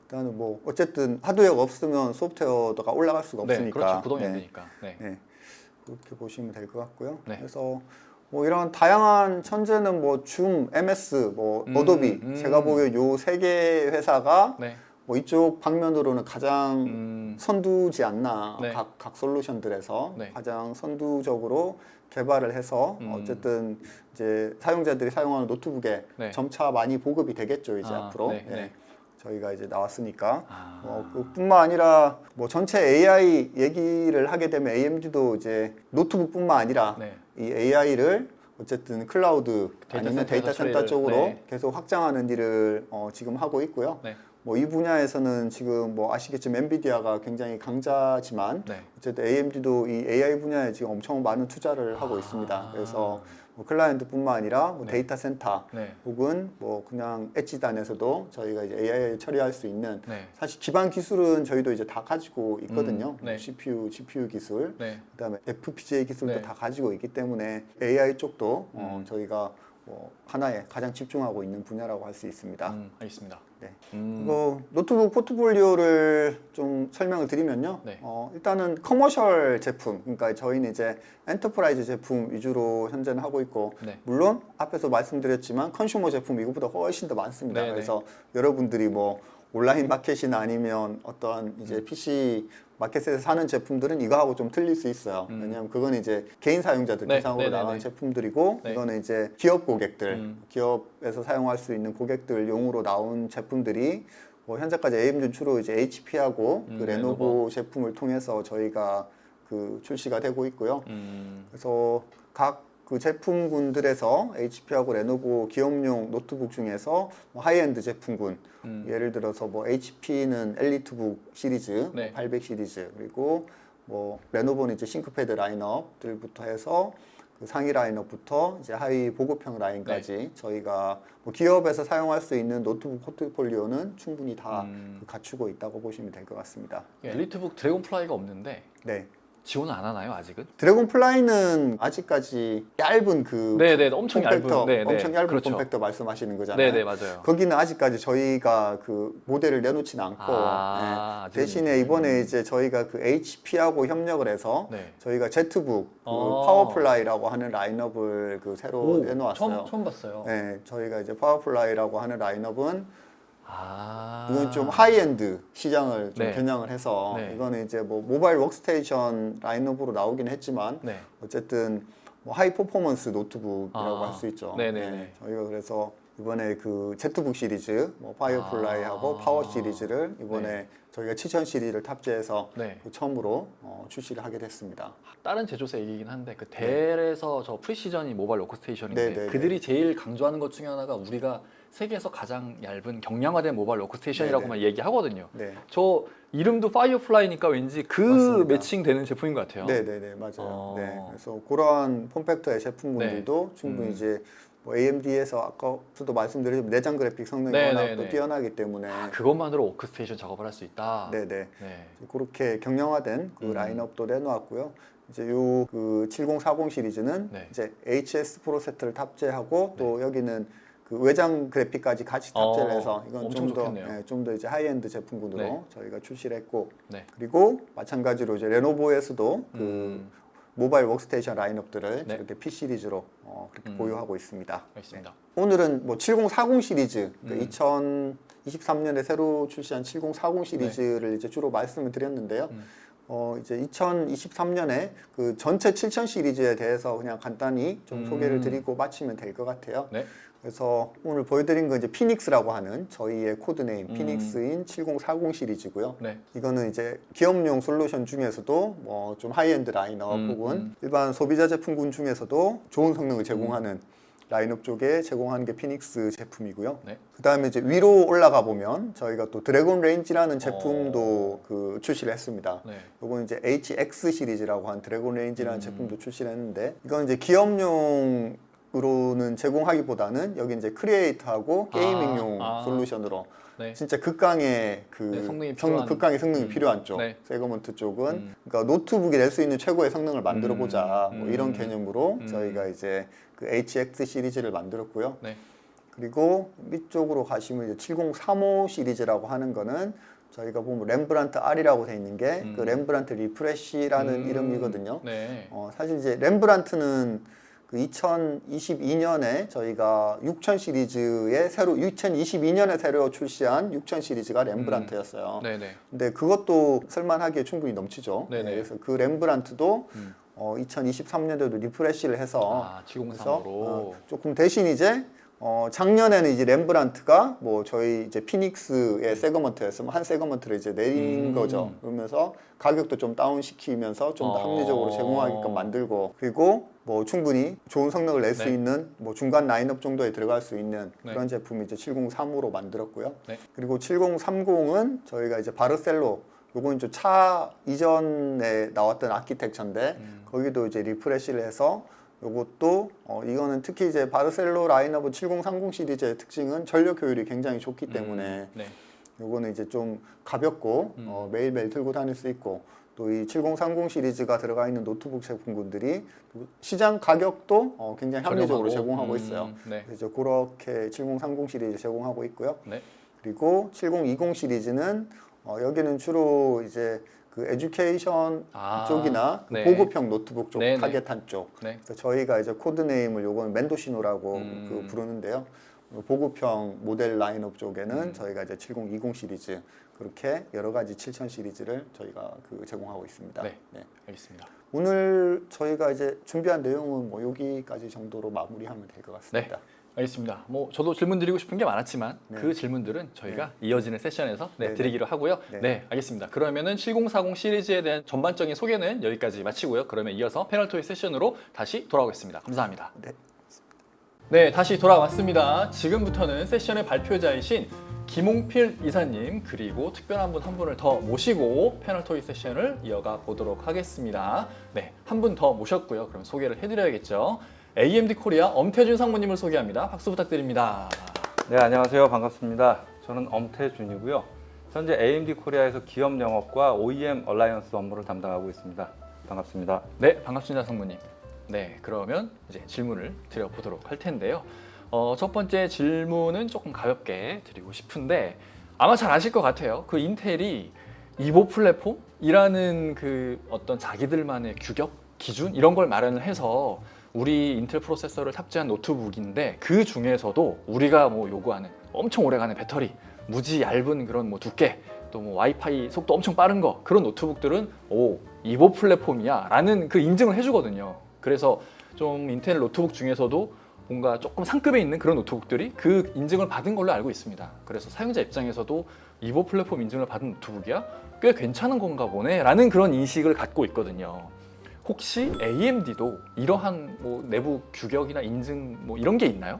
일단은 뭐 어쨌든 하드웨어가 없으면 소프트웨어가 올라갈 수가 네, 없으니까. 그렇죠. 구동이 안 네. 되니까. 네. 네. 그렇게 보시면 될 것 같고요. 네. 그래서 뭐 이런 다양한 현재는 뭐 줌, MS, 뭐 어도비 제가 보기에 요 세 개 회사가 네. 뭐 이쪽 방면으로는 가장 선두지 않나. 네. 각 솔루션들에서 네. 가장 선두적으로 개발을 해서 어쨌든 이제 사용자들이 사용하는 노트북에 네. 점차 많이 보급이 되겠죠 이제 앞으로. 네. 네. 네. 저희가 이제 나왔으니까 그뿐만 아니라 뭐 전체 AI 얘기를 하게 되면 AMD도 이제 노트북뿐만 아니라 네. 이 AI를 어쨌든 클라우드 아니면 데이터 센터 쪽으로 네. 계속 확장하는 일을 지금 하고 있고요. 네. 뭐 이 분야에서는 지금 뭐 아시겠지만 엔비디아가 굉장히 강자지만 네. 어쨌든 AMD도 이 AI 분야에 지금 엄청 많은 투자를 하고 있습니다. 그래서 뭐 클라이언트뿐만 아니라 뭐 데이터 센터 네. 혹은 뭐 그냥 엣지단에서도 저희가 이제 AI를 처리할 수 있는 네. 사실 기반 기술은 저희도 이제 다 가지고 있거든요. 네. 뭐 CPU, GPU 기술, 네. 그다음에 FPGA 기술도 네. 다 가지고 있기 때문에 AI 쪽도 저희가 뭐 하나에 가장 집중하고 있는 분야라고 할 수 있습니다. 알겠습니다. 네. 음. 그리고 노트북 포트폴리오를 좀 설명을 드리면요. 네. 일단은 커머셜 제품, 그러니까 저희는 이제 엔터프라이즈 제품 위주로 현재는 하고 있고, 네. 물론 앞에서 말씀드렸지만 컨슈머 제품 이거보다 훨씬 더 많습니다. 네, 네. 그래서 여러분들이 뭐 온라인 마켓이나 아니면 어떤 이제 PC 마켓에서 사는 제품들은 이거하고 좀 틀릴 수 있어요. 왜냐하면 그건 이제 개인 사용자들 네, 대상으로 네, 네, 나가는 네. 제품들이고 네. 이거는 이제 기업 고객들, 기업에서 사용할 수 있는 고객들용으로 나온 제품들이 뭐 현재까지 AMD 주로 이제 HP하고 그 레노버 제품을 통해서 저희가 그 출시가 되고 있고요. 그래서 각 그 제품군들에서 HP하고 레노버 기업용 노트북 중에서 뭐 하이엔드 제품군 예를 들어서 뭐 HP는 엘리트북 시리즈, 네. 800 시리즈 그리고 뭐 레노버는 이제 싱크패드 라인업들부터 해서 그 상위 라인업부터 이제 하위 보급형 라인까지 저희가 뭐 기업에서 사용할 수 있는 노트북 포트폴리오는 충분히 다 갖추고 있다고 보시면 될 것 같습니다. 엘리트북 드래곤플라이가 없는데 네. 지원 안 하나요 아직은? 드래곤플라이는 아직까지 얇은 그 네네 엄청 콤팩터, 얇은 네네. 엄청 얇은 그렇죠. 콤팩터 말씀하시는 거잖아요. 네네 맞아요. 거기는 아직까지 저희가 그 모델을 내놓지는 않고 네. 대신에 이번에 이제 저희가 그 HP하고 협력을 해서 네. 저희가 제트북 그 파워플라이라고 하는 라인업을 그 새로 내놓았어요. 처음 봤어요. 네, 저희가 이제 파워플라이라고 하는 라인업은 이건 좀 하이엔드 시장을 좀 네. 겨냥을 해서 네. 이거는 이제 뭐 모바일 워크스테이션 라인업으로 나오긴 했지만 네. 어쨌든 뭐 하이 퍼포먼스 노트북이라고 할 수 있죠. 네네네. 네. 저희가 그래서 이번에 그 Z북 시리즈, 뭐 파이어플라이하고 파워 시리즈를 이번에 네. 저희가 7000 시리즈를 탑재해서 네. 처음으로 출시를 하게 됐습니다. 다른 제조사 얘기긴 한데 그 델에서 저 프리시전이 모바일 워크스테이션인데 네, 네, 그들이 제일 강조하는 것 중에 하나가 우리가 세계에서 가장 얇은 경량화된 모바일 워크스테이션이라고만 얘기하거든요. 네. 저 이름도 파이어플라이니까 왠지 그 맞습니다. 매칭되는 제품인 것 같아요. 네네네 맞아요. 네. 그래서 그런 폼팩터의 제품군들도 충분히 이제 뭐 AMD에서 아까도 말씀드렸지만 내장 그래픽 성능이 워낙 또 뛰어나기 때문에 그것만으로 워크스테이션 작업을 할 수 있다. 네네. 네. 그렇게 경량화된 그 라인업도 내놓았고요. 이제 요 그 7040 시리즈는 네. 이제 HS 프로 세트를 탑재하고 또 여기는 그 외장 그래픽까지 같이 탑재를 해서 이건 좀 더 이제 하이엔드 제품군으로 저희가 출시를 했고 그리고 마찬가지로 이제 레노버에서도 그 모바일 워크스테이션 라인업들을 이렇게 P 시리즈로 그렇게 보유하고 있습니다. 알겠습니다. 네. 오늘은 뭐 7040 시리즈, 2023년에 새로 출시한 7040 시리즈를 이제 주로 말씀을 드렸는데요. 이제 2023년에 그 전체 7000 시리즈에 대해서 그냥 간단히 좀 소개를 드리고 마치면 될 것 같아요. 네. 그래서 오늘 보여드린 건 이제 피닉스라고 하는 저희의 코드네임 피닉스인 7040 시리즈고요. 네. 이거는 이제 기업용 솔루션 중에서도 뭐 좀 하이엔드 라인업 혹은 일반 소비자 제품군 중에서도 좋은 성능을 제공하는 라인업 쪽에 제공하는 게 피닉스 제품이고요. 네. 그 다음에 이제 위로 올라가 보면 저희가 또 드래곤 레인지라는 제품도 그 출시를 했습니다. 네. 이건 이제 HX 시리즈라고 한 드래곤 레인지라는 제품도 출시를 했는데 이건 이제 기업용 으로는 제공하기보다는 여기 이제 크리에이터하고 게이밍용 솔루션으로 진짜 극강의 그 극강의 성능이 필요한 쪽 세그먼트 쪽은 그러니까 노트북이 낼 수 있는 최고의 성능을 만들어 보자 뭐 이런 개념으로 저희가 이제 그 HX 시리즈를 만들었고요. 그리고 밑쪽으로 가시면 이제 7035 시리즈라고 하는 거는 저희가 보면 렘브란트 R이라고 돼 있는 게 그 렘브란트 리프레쉬라는 이름이거든요. 사실 이제 렘브란트는 그 2022년에 저희가 6000 시리즈에 2022년에 새로 출시한 6000 시리즈가 렘브란트였어요. 근데 그것도 쓸만하기에 충분히 넘치죠. 그래서 그 렘브란트도 2023년에도 리프레시를 해서 703으로 조금 대신 이제 작년에는 이제 렘브란트가 뭐 저희 이제 피닉스의 세그먼트였으면 한 세그먼트를 이제 내린 거죠. 그러면서 가격도 좀 다운 시키면서 좀 더 합리적으로 제공하게끔 만들고 그리고 뭐 충분히 좋은 성능을 낼 수 있는 뭐 중간 라인업 정도에 들어갈 수 있는 그런 제품이 이제 703으로 만들었고요. 그리고 7030은 저희가 이제 바르셀로 요건 좀 차 이전에 나왔던 아키텍처인데 거기도 이제 리프레시를 해서 요것도 이거는 특히 이제 바르셀로 라인업은 7030 시리즈의 특징은 전력 효율이 굉장히 좋기 때문에 요거는 이제 좀 가볍고 매일매일 들고 다닐 수 있고 또 이 7030 시리즈가 들어가 있는 노트북 제품군들이 시장 가격도 굉장히 합리적으로 제공하고 있어요. 그래서 그렇게 7030 시리즈 제공하고 있고요. 그리고 7020 시리즈는 여기는 주로 이제 그 에듀케이션 쪽이나 그 보급형 노트북 쪽 타겟한 쪽. 그래서 저희가 이제 코드네임을 요건 멘도시노라고 그 부르는데요. 보급형 모델 라인업 쪽에는 저희가 이제 7020 시리즈 그렇게 여러 가지 7000 시리즈를 저희가 그 제공하고 있습니다. 알겠습니다. 오늘 저희가 이제 준비한 내용은 뭐 여기까지 정도로 마무리하면 될 것 같습니다. 알겠습니다. 뭐 저도 질문 드리고 싶은 게 많았지만 그 질문들은 저희가 이어지는 세션에서 드리기로 하고요. 알겠습니다. 그러면은 7040 시리즈에 대한 전반적인 소개는 여기까지 마치고요. 그러면 이어서 패널 토의 세션으로 다시 돌아오겠습니다. 감사합니다. 네, 다시 돌아왔습니다. 지금부터는 세션의 발표자이신 김홍필 이사님 그리고 특별한 분 한 분을 더 모시고 패널 토의 세션을 이어가 보도록 하겠습니다. 한 분 더 모셨고요. 그럼 소개를 해드려야겠죠. AMD 코리아 엄태준 상무님을 소개합니다. 박수 부탁드립니다. 네, 안녕하세요. 반갑습니다. 저는 엄태준이고요. 현재 AMD 코리아에서 기업 영업과 OEM 얼라이언스 업무를 담당하고 있습니다. 반갑습니다. 네, 반갑습니다, 상무님. 그러면 이제 질문을 드려보도록 할 텐데요. 첫 번째 질문은 조금 가볍게 드리고 싶은데 아마 잘 아실 것 같아요. 그 인텔이 이보 플랫폼이라는 그 어떤 자기들만의 규격, 기준 이런 걸 마련을 해서 우리 인텔 프로세서를 탑재한 노트북인데 그 중에서도 우리가 뭐 요구하는 엄청 오래가는 배터리, 무지 얇은 그런 뭐 두께, 또 뭐 와이파이 속도 엄청 빠른 거 그런 노트북들은 오 이보 플랫폼이야 라는 그 인증을 해주거든요. 그래서 좀 인텔 노트북 중에서도 뭔가 조금 상급에 있는 그런 노트북들이 그 인증을 받은 걸로 알고 있습니다. 그래서 사용자 입장에서도 이보 플랫폼 인증을 받은 노트북이야 꽤 괜찮은 건가 보네 라는 그런 인식을 갖고 있거든요. 혹시 AMD도 이러한 뭐 내부 규격이나 인증 뭐 이런 게 있나요?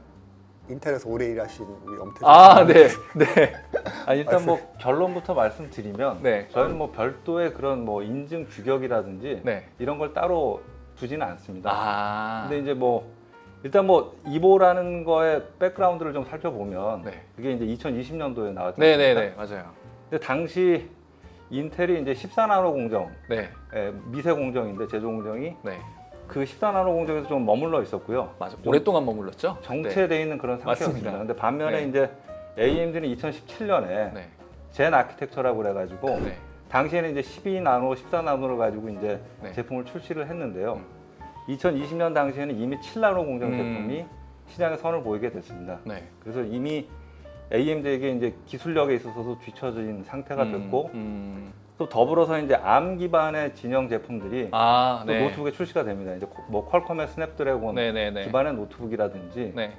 인텔에서 오래 일하신 우리 엄태 네, 네. 일단 뭐 결론부터 말씀드리면 네. 저희는 뭐 별도의 그런 뭐 인증 규격이라든지 네. 이런 걸 따로 두지는 않습니다. 근데 이제 뭐 일단 뭐 이보라는 거의 백그라운드를 좀 살펴보면 네. 그게 이제 2020년도에 나왔죠. 네네네 맞아요. 근데 당시 인텔이 이제 14나노 공정, 네. 미세 공정인데 제조 공정이 네. 그 14나노 공정에서 좀 머물러 있었고요. 맞아. 오랫동안 머물렀죠? 정체돼 있는 그런 상태였습니다. 맞습니다. 근데 반면에 네. 이제 AMD는 2017년에 네. 젠 아키텍처라고 그래가지고 네. 당시에는 이제 12나노, 14나노를 가지고 이제 네. 제품을 출시를 했는데요. 2020년 당시에는 이미 7나노 공정 제품이 시장에 선을 보이게 됐습니다. 네. 그래서 이미 AMD에게 이제 기술력에 있어서도 뒤처진 상태가 됐고 또 더불어서 이제 ARM 기반의 진영 제품들이 또 네. 노트북에 출시가 됩니다. 이제 뭐 퀄컴의 스냅드래곤 네네네. 기반의 노트북이라든지 네.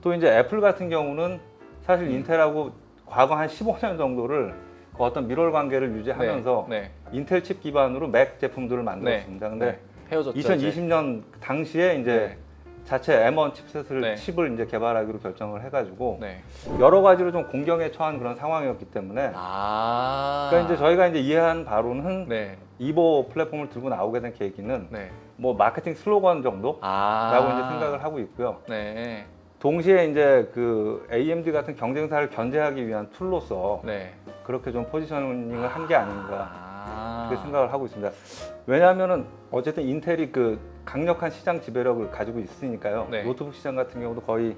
또 이제 애플 같은 경우는 사실 인텔하고 과거 한 15년 정도를 그 어떤 밀월 관계를 유지하면서 네. 인텔 칩 기반으로 맥 제품들을 만들었습니다. 근데 네. 헤어졌죠. 2020년 당시에 이제 네. 자체 M1 칩셋을 네. 칩을 이제 개발하기로 결정을 해가지고 네. 여러 가지로 좀 공경에 처한 그런 상황이었기 때문에 그러니까 이제 저희가 이제 이해한 바로는 네. 이보 플랫폼을 들고 나오게 된 계기는 네. 뭐 마케팅 슬로건 정도라고 이제 생각을 하고 있고요. 네. 동시에 이제 그 AMD 같은 경쟁사를 견제하기 위한 툴로서 네. 그렇게 좀 포지셔닝을 한 게 아닌가 그렇게 아. 생각을 하고 있습니다. 왜냐하면은 어쨌든 인텔이 그 강력한 시장 지배력을 가지고 있으니까요. 네. 노트북 시장 같은 경우도 거의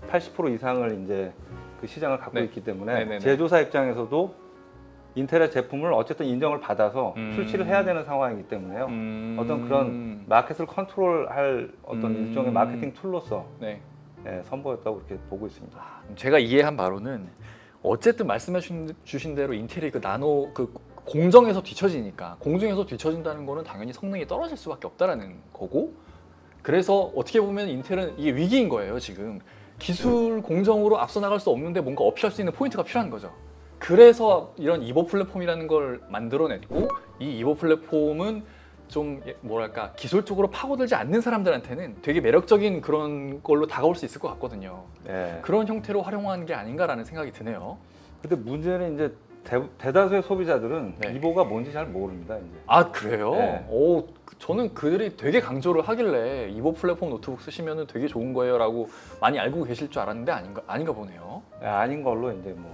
80% 이상을 이제 그 시장을 갖고 네. 있기 때문에 네네네. 제조사 입장에서도 인텔의 제품을 어쨌든 인정을 받아서 출시를 해야 되는 상황이기 때문에요. 어떤 그런 마켓을 컨트롤할 어떤 일종의 마케팅 툴로서 네. 선보였다고 그렇게 보고 있습니다. 제가 이해한 바로는 어쨌든 말씀해 주신 대로 인텔이 그 나노 그 공정에서 뒤처지니까 공정에서 뒤처진다는 거는 당연히 성능이 떨어질 수밖에 없다라는 거고 그래서 어떻게 보면 인텔은 이게 위기인 거예요. 지금 기술 공정으로 앞서 나갈 수 없는데 뭔가 어필할 수 있는 포인트가 필요한 거죠. 그래서 이런 이보 플랫폼이라는 걸 만들어냈고 이 이보 플랫폼은 좀 뭐랄까 기술적으로 파고들지 않는 사람들한테는 되게 매력적인 그런 걸로 다가올 수 있을 것 같거든요. 네. 그런 형태로 활용한 게 아닌가라는 생각이 드네요. 근데 문제는 이제 대다수의 소비자들은 네. 이보가 뭔지 잘 모릅니다. 이제. 아 그래요? 네. 오, 저는 그들이 되게 강조를 하길래 이보 플랫폼 노트북 쓰시면 되게 좋은 거예요라고 많이 알고 계실 줄 알았는데 아닌가 보네요. 아닌 걸로 이제 뭐.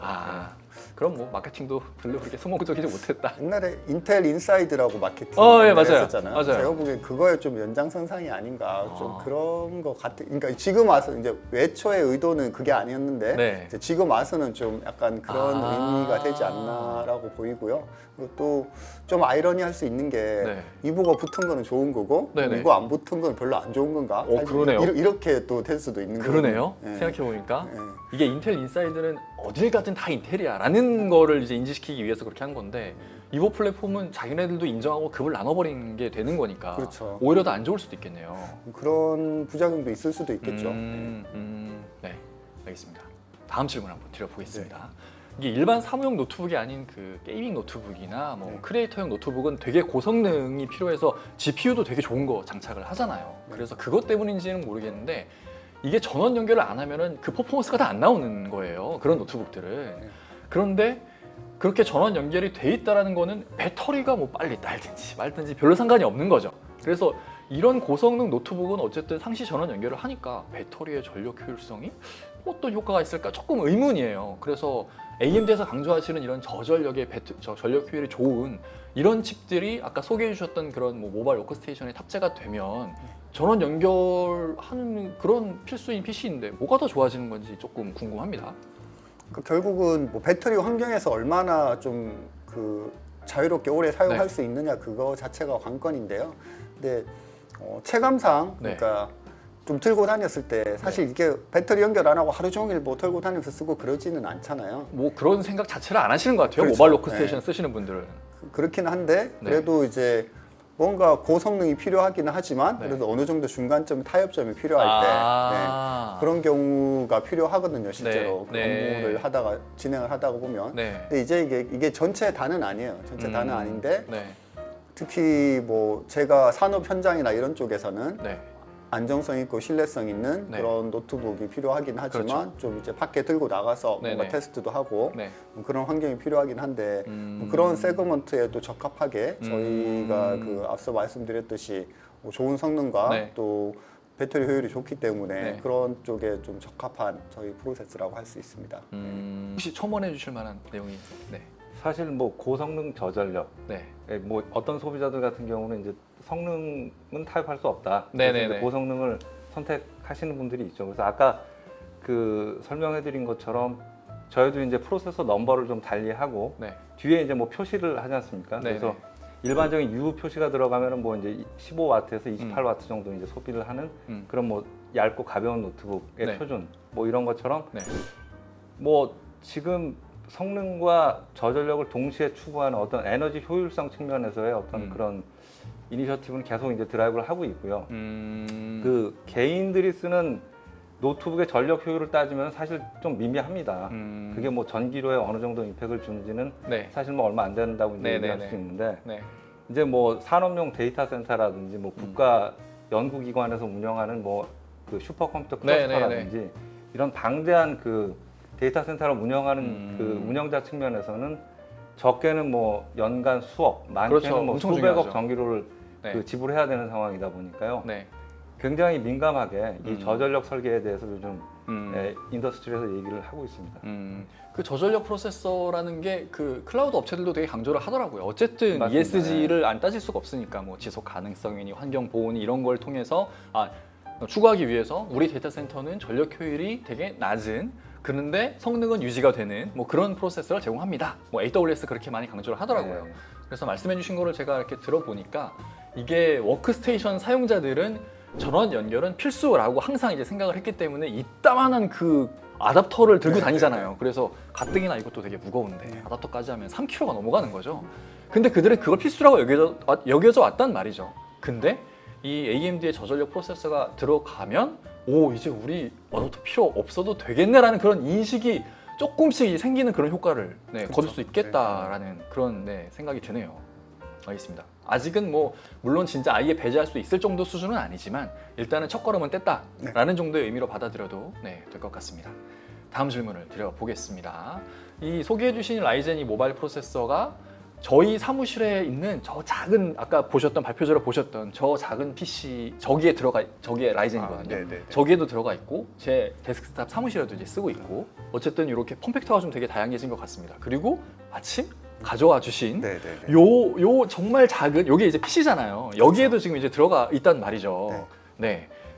그럼 뭐 마케팅도 별로 그렇게 성공적이지 못했다. 옛날에 인텔 인사이드라고 마케팅 예, 맞아요. 했었잖아요. 맞아요. 제가 보기엔 그거에 좀 연장선상이 아닌가 좀 아. 그런 것 같아. 그러니까 지금 와서 이제 애초의 의도는 그게 아니었는데 네. 이제 지금 와서는 좀 약간 그런 아. 의미가 되지 않나라고 보이고요. 그리고 또 좀 아이러니할 수 있는 게 네. 이보가 붙은 거는 좋은 거고 네네. 이거 안 붙은 건 별로 안 좋은 건가? 사실 그러네요. 이렇게 또 될 수도 있는 거예요. 그러네요. 예. 생각해 보니까 예. 이게 인텔 인사이드는 어딜 가든 다 인텔이야라는 거를 이제 인지시키기 위해서 그렇게 한 건데 이보 플랫폼은 자기네들도 인정하고 급을 나눠버리는 게 되는 거니까 그렇죠. 오히려 더 안 좋을 수도 있겠네요. 그런 부작용도 있을 수도 있겠죠. 네, 알겠습니다. 다음 질문 한번 드려보겠습니다. 이게 일반 사무용 노트북이 아닌 그 게이밍 노트북이나 뭐 네. 크리에이터용 노트북은 되게 고성능이 필요해서 GPU도 되게 좋은 거 장착을 하잖아요. 그래서 그것 때문인지는 모르겠는데 이게 전원 연결을 안 하면은 그 퍼포먼스가 다 안 나오는 거예요. 그런 노트북들은. 그런데 그렇게 전원 연결이 돼 있다라는 거는 배터리가 뭐 빨리 날든지 말든지 별로 상관이 없는 거죠. 그래서 이런 고성능 노트북은 어쨌든 상시 전원 연결을 하니까 배터리의 전력 효율성이 어떤 효과가 있을까 조금 의문이에요. 그래서 AMD에서 강조하시는 이런 저전력의 전력 효율이 좋은 이런 칩들이 아까 소개해 주셨던 그런 뭐 모바일 워크스테이션에 탑재가 되면 전원 연결하는 그런 필수인 PC인데 뭐가 더 좋아지는 건지 조금 궁금합니다. 결국은 뭐 배터리 환경에서 얼마나 좀 그 자유롭게 오래 사용할 네. 수 있느냐 그거 자체가 관건인데요. 근데 체감상 네. 그러니까 좀 들고 다녔을 때 사실 이게 배터리 연결 안 하고 하루 종일 뭐 들고 다니면서 쓰고 그러지는 않잖아요. 뭐 그런 생각 자체를 안 하시는 것 같아요. 그렇죠. 모바일 워크스테이션 쓰시는 분들은. 그렇긴 한데 그래도 이제 뭔가 고성능이 필요하기는 하지만 그래도 어느 정도 중간점 타협점이 필요할 때 그런 경우가 필요하거든요. 실제로 그 업무를 하다가 진행을 하다가 보면. 근데 이제 이게 전체 다는 아니에요. 전체 다는 아닌데 특히 뭐 제가 산업 현장이나 이런 쪽에서는 안정성 있고 신뢰성 있는 그런 노트북이 필요하긴 하지만 좀 이제 밖에 들고 나가서 뭔가 테스트도 하고 그런 환경이 필요하긴 한데 뭐 그런 세그먼트에 또 적합하게 저희가 그 앞서 말씀드렸듯이 뭐 좋은 성능과 또 배터리 효율이 좋기 때문에 그런 쪽에 좀 적합한 저희 프로세스라고 할 수 있습니다. 혹시 첨언해 주실 만한 내용이? 사실 뭐 고성능 저전력, 뭐 어떤 소비자들 같은 경우는 이제 성능은 타협할 수 없다. 그래서 고성능을 선택하시는 분들이 있죠. 그래서 아까 그 설명해드린 것처럼 저희도 이제 프로세서 넘버를 좀 달리하고 뒤에 이제 뭐 표시를 하지 않습니까? 그래서 일반적인 U 표시가 들어가면은 뭐 이제 15W에서 28W 정도 이제 소비를 하는 그런 뭐 얇고 가벼운 노트북의 표준 뭐 이런 것처럼 뭐 지금 성능과 저전력을 동시에 추구하는 어떤 에너지 효율성 측면에서의 어떤 그런 이니셔티브는 계속 이제 드라이브를 하고 있고요. 그 개인들이 쓰는 노트북의 전력 효율을 따지면 사실 좀 미미합니다. 그게 뭐 전기료에 어느 정도 임팩을 주는지는 사실 뭐 얼마 안 된다고 이제 얘기할 수 있는데 이제 뭐 산업용 데이터 센터라든지 뭐 국가 연구기관에서 운영하는 뭐 그 슈퍼컴퓨터 클러스터라든지 이런 방대한 그 데이터 센터를 운영하는 그 운영자 측면에서는 적게는 뭐 연간 수억, 많게는 뭐 수백억 전기료를 그 지불해야 되는 상황이다 보니까요. 굉장히 민감하게 이 저전력 설계에 대해서 요즘 인더스트리에서 얘기를 하고 있습니다. 그 저전력 프로세서라는 게 그 클라우드 업체들도 되게 강조를 하더라고요. 어쨌든 맞습니다. ESG를 안 따질 수가 없으니까 뭐 지속 가능성이니 환경 보호니 이런 걸 통해서 추구하기 위해서 우리 데이터 센터는 전력 효율이 되게 낮은 그런데 성능은 유지가 되는 뭐 그런 프로세서를 제공합니다. 뭐 AWS 그렇게 많이 강조를 하더라고요. 그래서 말씀해주신 거를 제가 이렇게 들어보니까 이게 워크스테이션 사용자들은 전원 연결은 필수라고 항상 이제 생각을 했기 때문에 이따만한 그 아답터를 들고 다니잖아요. 그래서 가뜩이나 이것도 되게 무거운데 아답터까지 하면 3kg가 넘어가는 거죠. 근데 그들은 그걸 필수라고 여겨져 왔단 말이죠. 근데 이 AMD의 저전력 프로세서가 들어가면 이제 우리 아답터 필요 없어도 되겠네라는 그런 인식이 조금씩 생기는 그런 효과를 거둘 수 있겠다라는 그런 생각이 드네요. 알겠습니다. 아직은 뭐 물론 진짜 아예 배제할 수 있을 정도 수준은 아니지만 일단은 첫걸음은 뗐다라는 정도의 의미로 받아들여도 될 것 같습니다. 다음 질문을 드려보겠습니다. 이 소개해주신 라이젠 이 모바일 프로세서가 저희 사무실에 있는 저 작은 아까 보셨던 발표자로 보셨던 저 작은 PC 저기에 라이젠이거든요. 저기에도 들어가 있고 제 데스크탑 사무실에도 이제 쓰고 있고 어쨌든 이렇게 폼팩터가 좀 되게 다양해진 것 같습니다. 그리고 마침 가져와 주신 요 정말 작은 요게 이제 PC잖아요. 여기에도 지금 이제 들어가 있단 말이죠.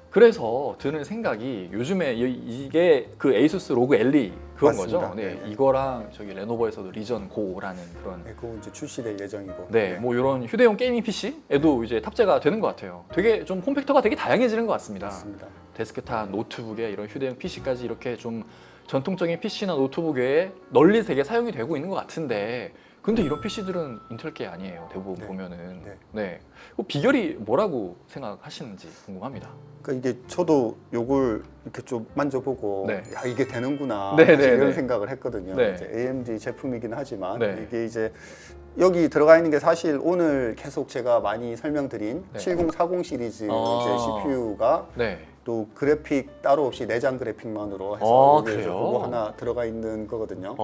그래서 드는 생각이 요즘에 이게 그 에이수스 로그 엘리 그건 맞습니다. 거죠. 이거랑 저기 레노버에서도 리전 고라는 그런 그거 이제 출시될 예정이고. 뭐 이런 휴대용 게이밍 PC에도 이제 탑재가 되는 것 같아요. 되게 좀 폼팩터가 되게 다양해지는 것 같습니다. 맞습니다. 데스크탑, 노트북에 이런 휴대용 PC까지 이렇게 좀 전통적인 PC나 노트북 외에 널리 되게 사용이 되고 있는 것 같은데 근데 이런 PC들은 인텔계 아니에요. 대부분 보면은. 그 비결이 뭐라고 생각하시는지 궁금합니다. 그러니까 이게 저도 요걸 이렇게 좀 만져보고 야 이게 되는구나 이런 생각을 했거든요. 이제 AMD 제품이긴 하지만 이게 이제 여기 들어가 있는 게 사실 오늘 계속 제가 많이 설명드린 7040 시리즈 이제 CPU가 또 그래픽 따로 없이 내장 그래픽만으로 해서 여기에서 그거 하나 들어가 있는 거거든요.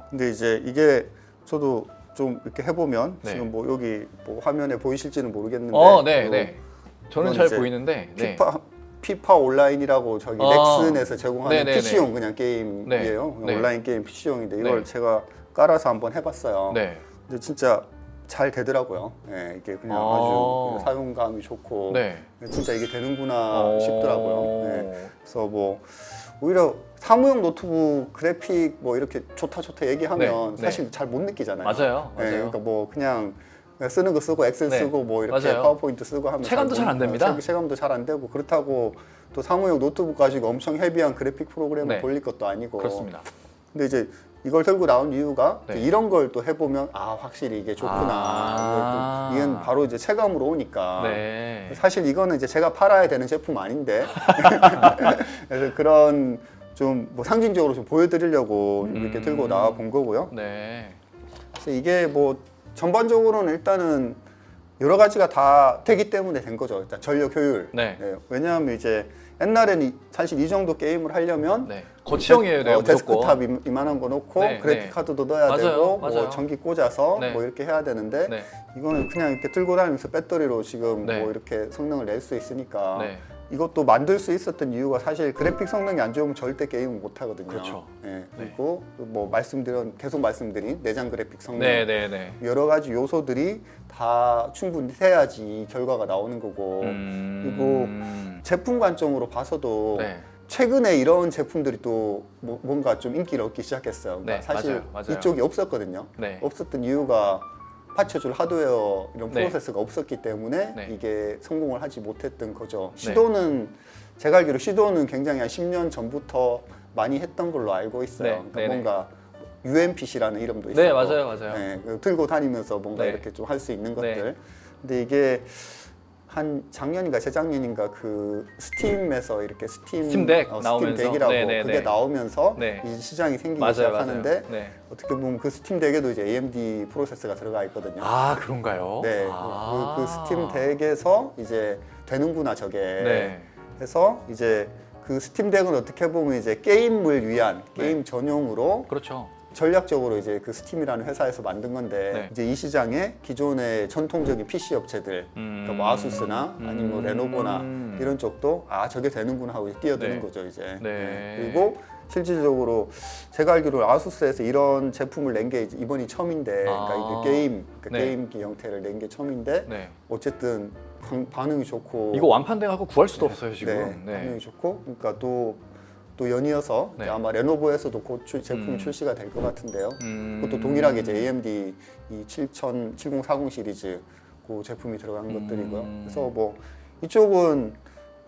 근데 이제 이게 저도 좀 이렇게 해보면 지금 뭐 여기 뭐 화면에 보이실지는 모르겠는데 저는 잘 보이는데 피파 온라인이라고 저기 넥슨에서 제공하는 PC용 그냥 게임이에요. 온라인 게임 PC용인데 이걸 제가 깔아서 한번 해봤어요. 근데 진짜 잘 되더라고요. 이게 그냥 아주 사용감이 좋고 진짜 이게 되는구나 싶더라고요. 그래서 뭐 오히려 사무용 노트북 그래픽 뭐 이렇게 좋다 얘기하면 사실 잘 못 느끼잖아요. 맞아요. 그러니까 뭐 그냥 그냥 쓰는 거 쓰고 엑셀 네. 쓰고 뭐 이렇게 맞아요. 파워포인트 쓰고 하면 체감도 잘 안 됩니다. 체감도 잘 안 되고 그렇다고 또 사무용 노트북 가지고 엄청 헤비한 그래픽 프로그램을 네. 돌릴 것도 아니고. 그렇습니다. 근데 이제 이걸 들고 나온 이유가 네. 이런 걸 또 해보면 아 확실히 이게 좋구나. 이건 바로 이제 체감으로 오니까. 네. 사실 이거는 이제 제가 팔아야 되는 제품 아닌데 그래서 그런 좀 뭐 상징적으로 좀 보여드리려고 이렇게 들고 나와 본 거고요. 네. 그래서 이게 뭐 전반적으로는 일단은 여러 가지가 다 되기 때문에 된 거죠. 일단 전력 효율. 네. 왜냐하면 이제 옛날에는 사실 이 정도 게임을 하려면 네. 거치형이어야 돼요. 데스크탑 이만한 거 놓고 네, 그래픽 네. 카드도 넣어야 맞아요, 되고 맞아요. 뭐 전기 꽂아서 네. 뭐 이렇게 해야 되는데 네. 이거는 그냥 이렇게 들고 다니면서 배터리로 지금 네. 뭐 이렇게 성능을 낼 수 있으니까 네. 이것도 만들 수 있었던 이유가 사실 그래픽 성능이 안 좋으면 절대 게임을 못 하거든요. 그렇죠. 네. 그리고 뭐 계속 말씀드린 내장 그래픽 성능 네, 네, 네. 여러 가지 요소들이 다 충분히 돼야지 이 결과가 나오는 거고 그리고 제품 관점으로 봐서도 네. 최근에 이런 제품들이 또 뭔가 좀 인기를 얻기 시작했어요. 그러니까 네, 사실 맞아요. 이쪽이 없었거든요. 네. 없었던 이유가 받쳐줄 하드웨어 이런 네. 프로세스가 없었기 때문에 네. 이게 성공을 하지 못했던 거죠. 시도는 제가 알기로 시도는 굉장히 한 10년 전부터 많이 했던 걸로 알고 있어요. 네. 그러니까 네네. 뭔가 UMPC라는 이름도 있어요. 네, 맞아요, 맞아요. 네, 들고 다니면서 뭔가 네. 이렇게 좀 할 수 있는 네. 것들. 근데 이게 한 작년인가 재작년인가 그 스팀에서 이렇게 스팀덱 나오면서. 스팀덱이라고 네네네. 그게 나오면서 네. 이 시장이 생기기 맞아요, 시작하는데 맞아요. 네. 어떻게 보면 그 스팀덱에도 이제 AMD 프로세서가 들어가 있거든요. 아, 그런가요? 네, 아. 그 스팀덱에서 이제 되는구나 저게. 네. 해서 이제 그 스팀덱은 어떻게 보면 이제 게임을 위한 게임 전용으로 그렇죠. 전략적으로 이제 그 스팀이라는 회사에서 만든 건데 네. 이제 이 시장에 기존의 전통적인 PC 업체들 그러니까 뭐 아수스나 아니면 뭐 레노버나 이런 쪽도 아 저게 되는구나 하고 이제 뛰어드는 네. 거죠 이제. 네. 그리고 실질적으로 제가 알기로 아수스에서 이런 제품을 낸 게 이번이 처음인데 그러니까 이게 네. 게임기 형태를 낸 게 처음인데 네. 어쨌든 반응이 좋고 이거 완판돼 갖고 구할 수도 없어요, 지금. 네, 반응이 좋고 그러니까 또 연이어서 네. 아마 레노버에서도 곧 제품이 출시가 될 것 같은데요. 그것도 동일하게 이제 AMD 이 7040 시리즈 그 제품이 들어간 것들이고요. 그래서 뭐 이쪽은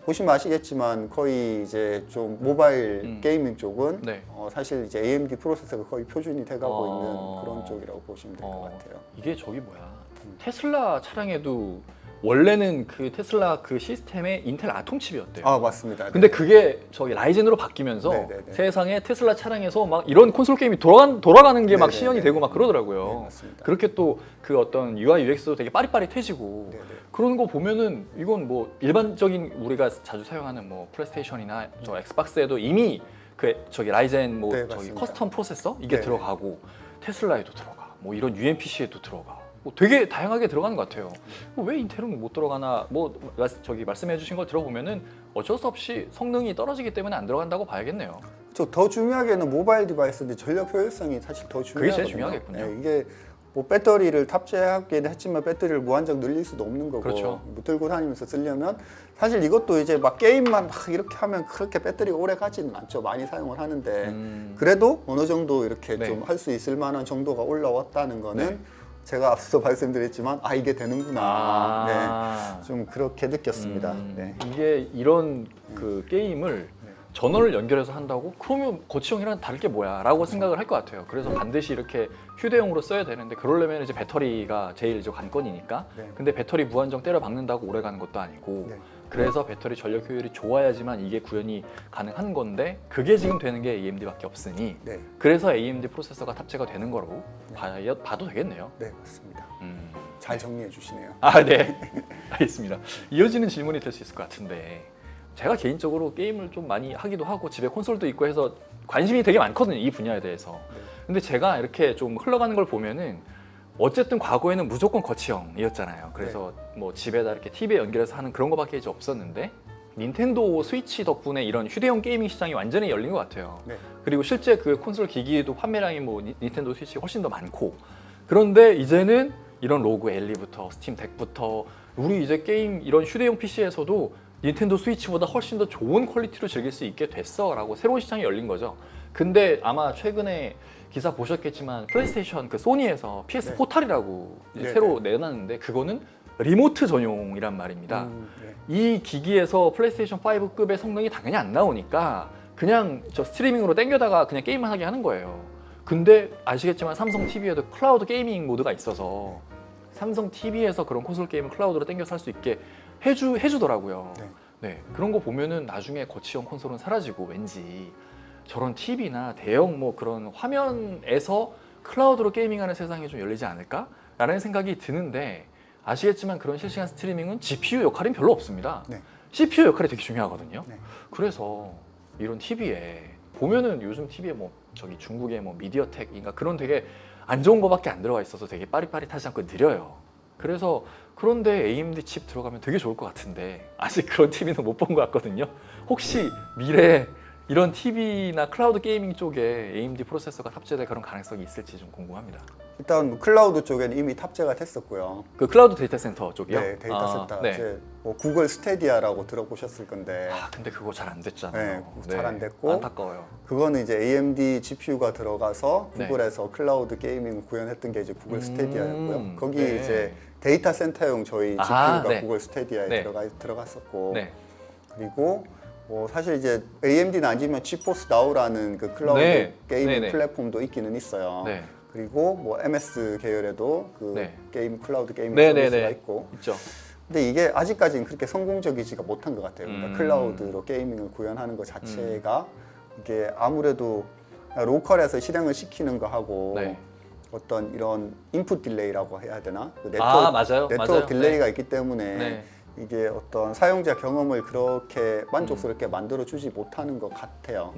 보시면 아시겠지만 거의 이제 좀 모바일 게이밍 쪽은 네. 사실 이제 AMD 프로세서가 거의 표준이 돼가고 있는 그런 쪽이라고 보시면 될 것 같아요. 이게 저기 뭐야? 테슬라 차량에도 원래는 그 테슬라 그 시스템에 인텔 아톰 칩이었대요. 아 맞습니다. 근데 그게 저기 라이젠으로 바뀌면서 네네네. 세상에 테슬라 차량에서 막 이런 콘솔 게임이 돌아가는 게 막 네네네. 시연이 되고 막 그러더라고요. 네, 맞습니다. 그렇게 또 그 어떤 UI UX도 되게 빠릿빠릿해지고 네네. 그런 거 보면은 이건 뭐 일반적인 우리가 자주 사용하는 뭐 플레이스테이션이나 저 엑스박스에도 이미 그 저기 라이젠 뭐 네, 저기 맞습니다. 커스텀 프로세서 이게 네네. 들어가고 테슬라에도 들어가 뭐 이런 UMPC에도 들어가 뭐 되게 다양하게 들어가는 것 같아요. 왜 인텔은 못 들어가나 뭐 저기 말씀해주신 걸 들어보면은 어쩔 수 없이 성능이 떨어지기 때문에 안 들어간다고 봐야겠네요. 더 중요하게는 모바일 디바이스인데 전력 효율성이 사실 더 중요하거든요. 그게 제일 중요하겠군요. 네, 이게 뭐 배터리를 탑재하긴 했지만 배터리를 무한정 늘릴 수도 없는 거고 그렇죠. 뭐 들고 다니면서 쓰려면 사실 이것도 이제 막 게임만 막 이렇게 하면 그렇게 배터리가 오래 가지는 않죠. 많이 사용을 하는데 그래도 어느 정도 이렇게 네. 좀 할 수 있을 만한 정도가 올라왔다는 거는 네. 제가 앞서 말씀드렸지만 아 이게 되는구나. 네, 좀 그렇게 느꼈습니다. 네. 이게 이런 그 게임을 전원을 연결해서 한다고? 그러면 거치형이랑 다를 게 뭐야? 라고 생각을 할 것 같아요. 그래서 반드시 이렇게 휴대용으로 써야 되는데 그러려면 이제 배터리가 제일 관건이니까 네. 근데 배터리 무한정 때려 박는다고 오래 가는 것도 아니고 네. 그래서 배터리 전력 효율이 좋아야지만 이게 구현이 가능한 건데 그게 지금 되는 게 AMD밖에 없으니 네. 그래서 AMD 프로세서가 탑재가 되는 거로 봐도 되겠네요. 네, 맞습니다. 잘 정리해 주시네요. 아, 네. 알겠습니다. 이어지는 질문이 될 수 있을 것 같은데 제가 개인적으로 게임을 좀 많이 하기도 하고 집에 콘솔도 있고 해서 관심이 되게 많거든요, 이 분야에 대해서. 근데 제가 이렇게 좀 흘러가는 걸 보면은 어쨌든 과거에는 무조건 거치형이었잖아요. 그래서 뭐 집에다 이렇게 TV에 연결해서 하는 그런 거밖에 이제 없었는데 닌텐도 스위치 덕분에 이런 휴대용 게이밍 시장이 완전히 열린 것 같아요. 네. 그리고 실제 그 콘솔 기기에도 판매량이 뭐 닌텐도 스위치 훨씬 더 많고 그런데 이제는 이런 로그 엘리부터 스팀 덱부터 우리 이제 게임 이런 휴대용 PC에서도 닌텐도 스위치보다 훨씬 더 좋은 퀄리티로 즐길 수 있게 됐어 라고 새로운 시장이 열린 거죠. 근데 아마 최근에 기사 보셨겠지만 플레이스테이션 그 소니에서 PS 포탈이라고 이제 네, 새로 내놨는데 그거는 리모트 전용이란 말입니다. 이 기기에서 플레이스테이션 5급의 성능이 당연히 안 나오니까 그냥 저 스트리밍으로 땡겨다가 그냥 게임만 하게 하는 거예요. 근데 아시겠지만 삼성 TV에도 클라우드 게이밍 모드가 있어서 삼성 TV에서 그런 콘솔 게임을 클라우드로 땡겨서 할 수 있게 해주더라고요. 네, 그런 거 보면은 나중에 거치형 콘솔은 사라지고 왠지 저런 TV나 대형 뭐 그런 화면에서 클라우드로 게이밍하는 세상이 좀 열리지 않을까라는 생각이 드는데 아시겠지만 그런 실시간 스트리밍은 GPU 역할은 별로 없습니다. CPU 역할이 되게 중요하거든요. 그래서 이런 TV에 보면은 요즘 TV에 뭐 저기 중국의 뭐 미디어텍인가 그런 되게 안 좋은 거밖에 안 들어가 있어서 되게 빠릿빠릿하지 않고 느려요. 그래서 그런데 AMD 칩 들어가면 되게 좋을 것 같은데 아직 그런 TV는 못 본 것 같거든요. 혹시 미래에 이런 TV나 클라우드 게이밍 쪽에 AMD 프로세서가 탑재될 그런 가능성이 있을지 좀 궁금합니다. 일단 클라우드 쪽에는 이미 탑재가 됐었고요. 그 클라우드 데이터 센터 쪽이요? 네, 데이터 센터. 네. 이제 뭐 구글 스테디아라고 들어보셨을 건데. 근데 그거 잘 안 됐잖아요. 네, 잘 안 됐고. 안타까워요. 그거는 이제 AMD GPU가 들어가서 구글에서 클라우드 게이밍 구현했던 게 이제 구글 스테디아였고요. 거기 이제 데이터 센터용 저희 GPU가 구글 스테디아에 들어갔었고. 그리고 뭐 사실 이제 AMD는 아니지만 지포스 나우라는 그 클라우드 게이밍 플랫폼도 있기는 있어요. 그리고 뭐 MS 계열에도 그 게임 클라우드 게이밍 서비스가 있고. 있죠. 근데 이게 아직까지는 그렇게 성공적이지가 못한 것 같아요. 그러니까 클라우드로 게이밍을 구현하는 것 자체가 이게 아무래도 로컬에서 실행을 시키는 거 하고 어떤 이런 인풋 딜레이라고 해야 되나? 그 네트워크 딜레이가 있기 때문에 이게 어떤 사용자 경험을 그렇게 만족스럽게 만들어주지 못하는 것 같아요.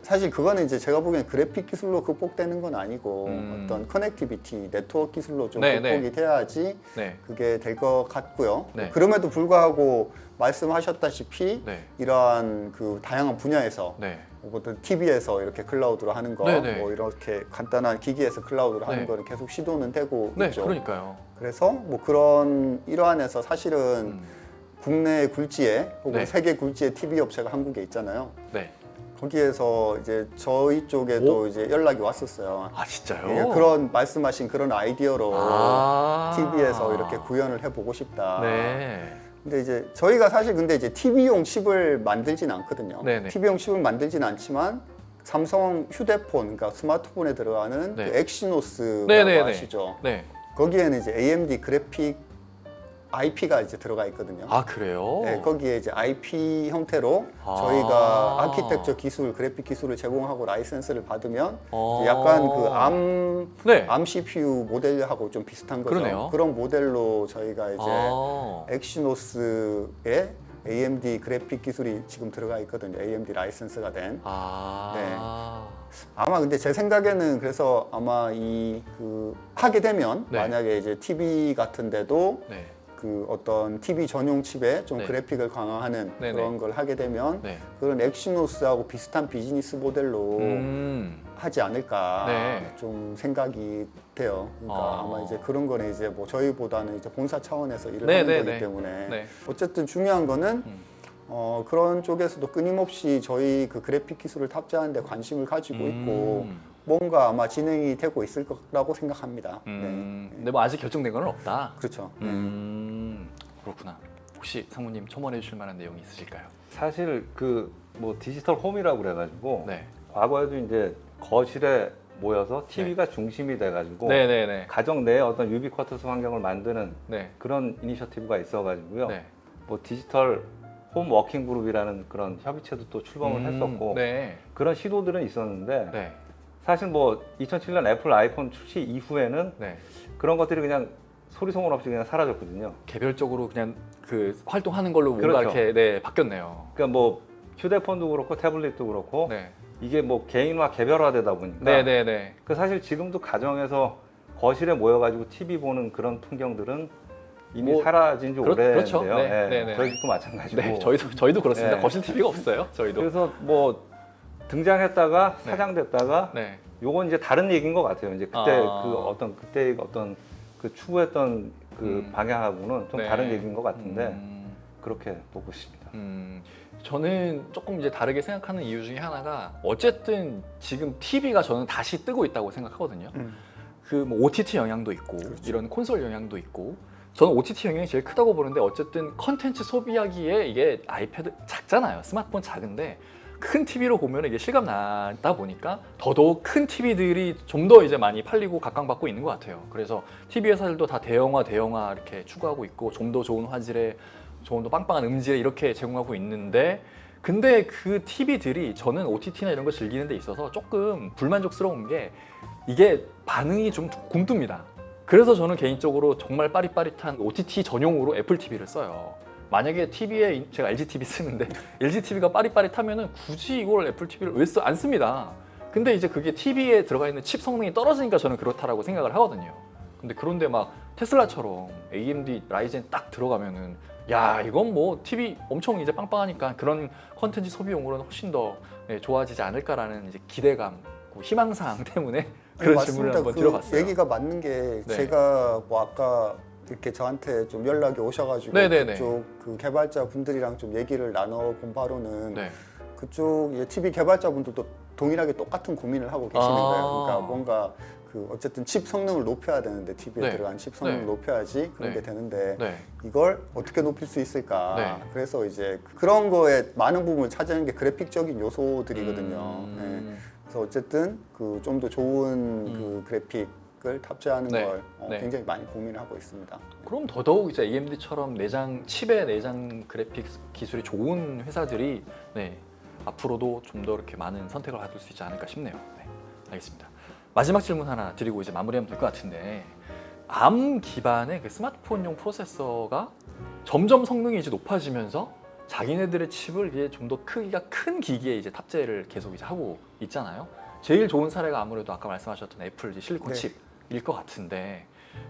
사실 그거는 이제 제가 보기엔 그래픽 기술로 극복되는 건 아니고 어떤 커넥티비티, 네트워크 기술로 좀 극복이 돼야지 그게 될 것 같고요. 그럼에도 불구하고 말씀하셨다시피 이러한 그 다양한 분야에서 어떤 TV에서 이렇게 클라우드로 하는 거, 뭐 이렇게 간단한 기기에서 클라우드로 하는 거는 계속 시도는 되고 있죠. 그러니까요. 그래서 뭐 그런 일환에서 사실은 국내 굴지에 혹은 세계 굴지의 TV 업체가 한국에 있잖아요. 거기에서 이제 저희 쪽에도 이제 연락이 왔었어요. 아 진짜요? 예, 그런 말씀하신 그런 아이디어로 TV에서 이렇게 구현을 해보고 싶다. 근데 이제 저희가 사실 근데 이제 TV용 칩을 만들진 않거든요. TV용 칩을 만들진 않지만 삼성 휴대폰, 그러니까 스마트폰에 들어가는 그 엑시노스라고 아시죠? 거기에는 이제 AMD 그래픽 IP가 이제 들어가 있거든요. 아 그래요? 네, 거기에 이제 IP 형태로 저희가 아키텍처 기술, 그래픽 기술을 제공하고 라이센스를 받으면 약간 그 암 CPU 모델하고 좀 비슷한 거죠. 그러네요. 그런 모델로 저희가 이제 엑시노스의 AMD 그래픽 기술이 지금 들어가 있거든요. AMD 라이센스가 된. 아마 근데 제 생각에는 그래서 아마 하게 되면 만약에 이제 TV 같은데도 그 어떤 TV 전용 칩에 좀 그래픽을 강화하는 그런 걸 하게 되면 그런 엑시노스하고 비슷한 비즈니스 모델로 하지 않을까 좀 생각이 돼요. 그러니까 아마 이제 그런 거는 이제 뭐 저희보다는 이제 본사 차원에서 일을 하는 거기 때문에 어쨌든 중요한 거는 그런 쪽에서도 끊임없이 저희 그 그래픽 기술을 탑재하는 데 관심을 가지고 있고 뭔가 아마 진행이 되고 있을 거라고 생각합니다. 근데 뭐 아직 결정된 건 없다. 그렇죠. 그렇구나. 혹시 상무님 첨언해 주실 만한 내용이 있으실까요? 사실 그 뭐 디지털 홈이라고 그래가지고 과거에도 이제 거실에 모여서 TV가 중심이 돼가지고 가정 내에 어떤 유비쿼터스 환경을 만드는 그런 이니셔티브가 있어가지고요. 뭐 디지털 홈 워킹 그룹이라는 그런 협의체도 또 출범을 했었고 그런 시도들은 있었는데 사실 뭐 2007년 애플 아이폰 출시 이후에는 그런 것들이 그냥 소리 소문 없이 그냥 사라졌거든요. 개별적으로 그냥 그 활동하는 걸로 뭔가 이렇게 바뀌었네요. 그러니까 뭐 휴대폰도 그렇고 태블릿도 그렇고 이게 뭐 개인화 개별화되다 보니까 그 사실 지금도 가정에서 거실에 모여가지고 TV 보는 그런 풍경들은 이미 뭐, 사라진 지 오래인데요. 저희 집도 마찬가지고. 저희도 그렇습니다. 거실 TV가 없어요. 저희도. 그래서 뭐 등장했다가 사장됐다가 요건 이제 다른 얘기인 것 같아요. 이제 그때 그때의 어떤 그 추구했던 그 방향하고는 좀 다른 얘기인 것 같은데 그렇게 보고 있습니다. 저는 조금 이제 다르게 생각하는 이유 중에 하나가 어쨌든 지금 TV가 저는 다시 뜨고 있다고 생각하거든요. 그 뭐 OTT 영향도 있고 그렇죠. 이런 콘솔 영향도 있고 저는 OTT 영향이 제일 크다고 보는데 어쨌든 컨텐츠 소비하기에 이게 아이패드 작잖아요. 스마트폰 작은데 큰 TV로 보면 이게 실감 나다 보니까 더더욱 큰 TV들이 좀 더 이제 많이 팔리고 각광받고 있는 것 같아요. 그래서 TV 회사들도 다 대형화 이렇게 추구하고 있고 좀 더 좋은 화질에 좀 더 빵빵한 음질에 이렇게 제공하고 있는데 근데 그 TV들이 저는 OTT나 이런 거 즐기는 데 있어서 조금 불만족스러운 게 이게 반응이 좀 굼떱니다. 그래서 저는 개인적으로 정말 빠릿빠릿한 OTT 전용으로 애플 TV를 써요. 만약에 TV에 제가 LG TV 쓰는데 LG TV가 빠릿빠릿하면은 굳이 이걸 애플 TV를 왜 안 씁니다. 근데 이제 그게 TV에 들어가 있는 칩 성능이 떨어지니까 저는 그렇다라고 생각을 하거든요. 근데 그런데 막 테슬라처럼 AMD 라이젠 딱 들어가면은 야 이건 뭐 TV 엄청 이제 빵빵하니까 그런 컨텐츠 소비용으로는 훨씬 더 좋아지지 않을까라는 이제 기대감, 희망사항 때문에 그런 질문을 한번 드려봤어요. 얘기가 맞는 게 네. 제가 뭐 아까 이렇게 저한테 좀 연락이 오셔가지고 네네네. 그쪽 그 개발자 분들이랑 좀 얘기를 나눠본 바로는 네. 그쪽 이제 TV 개발자분들도 동일하게 똑같은 고민을 하고 계시는 거예요. 그러니까 뭔가 그 어쨌든 칩 성능을 높여야 되는데 TV에 네. 들어간 칩 성능을 네. 높여야지 그런 네. 게 되는데 네. 이걸 어떻게 높일 수 있을까? 네. 그래서 이제 그런 거에 많은 부분을 차지하는 게 그래픽적인 요소들이거든요. 네. 그래서 어쨌든 그 좀 더 좋은 그 그래픽을 탑재하는 네. 걸 네. 굉장히 많이 고민을 하고 있습니다. 그럼 더더욱 이제 AMD처럼 칩의 내장 그래픽 기술이 좋은 회사들이 앞으로도 좀 더 이렇게 많은 선택을 받을 수 있지 않을까 싶네요. 네, 알겠습니다. 마지막 질문 하나 드리고 이제 마무리하면 될 것 같은데 ARM 기반의 그 스마트폰용 프로세서가 점점 성능이 이제 높아지면서 자기네들의 칩을 이제 좀 더 크기가 큰 기기에 이제 탑재를 계속 이제 하고 있잖아요. 제일 좋은 사례가 아무래도 아까 말씀하셨던 애플 이제 실리콘 네. 칩일 것 같은데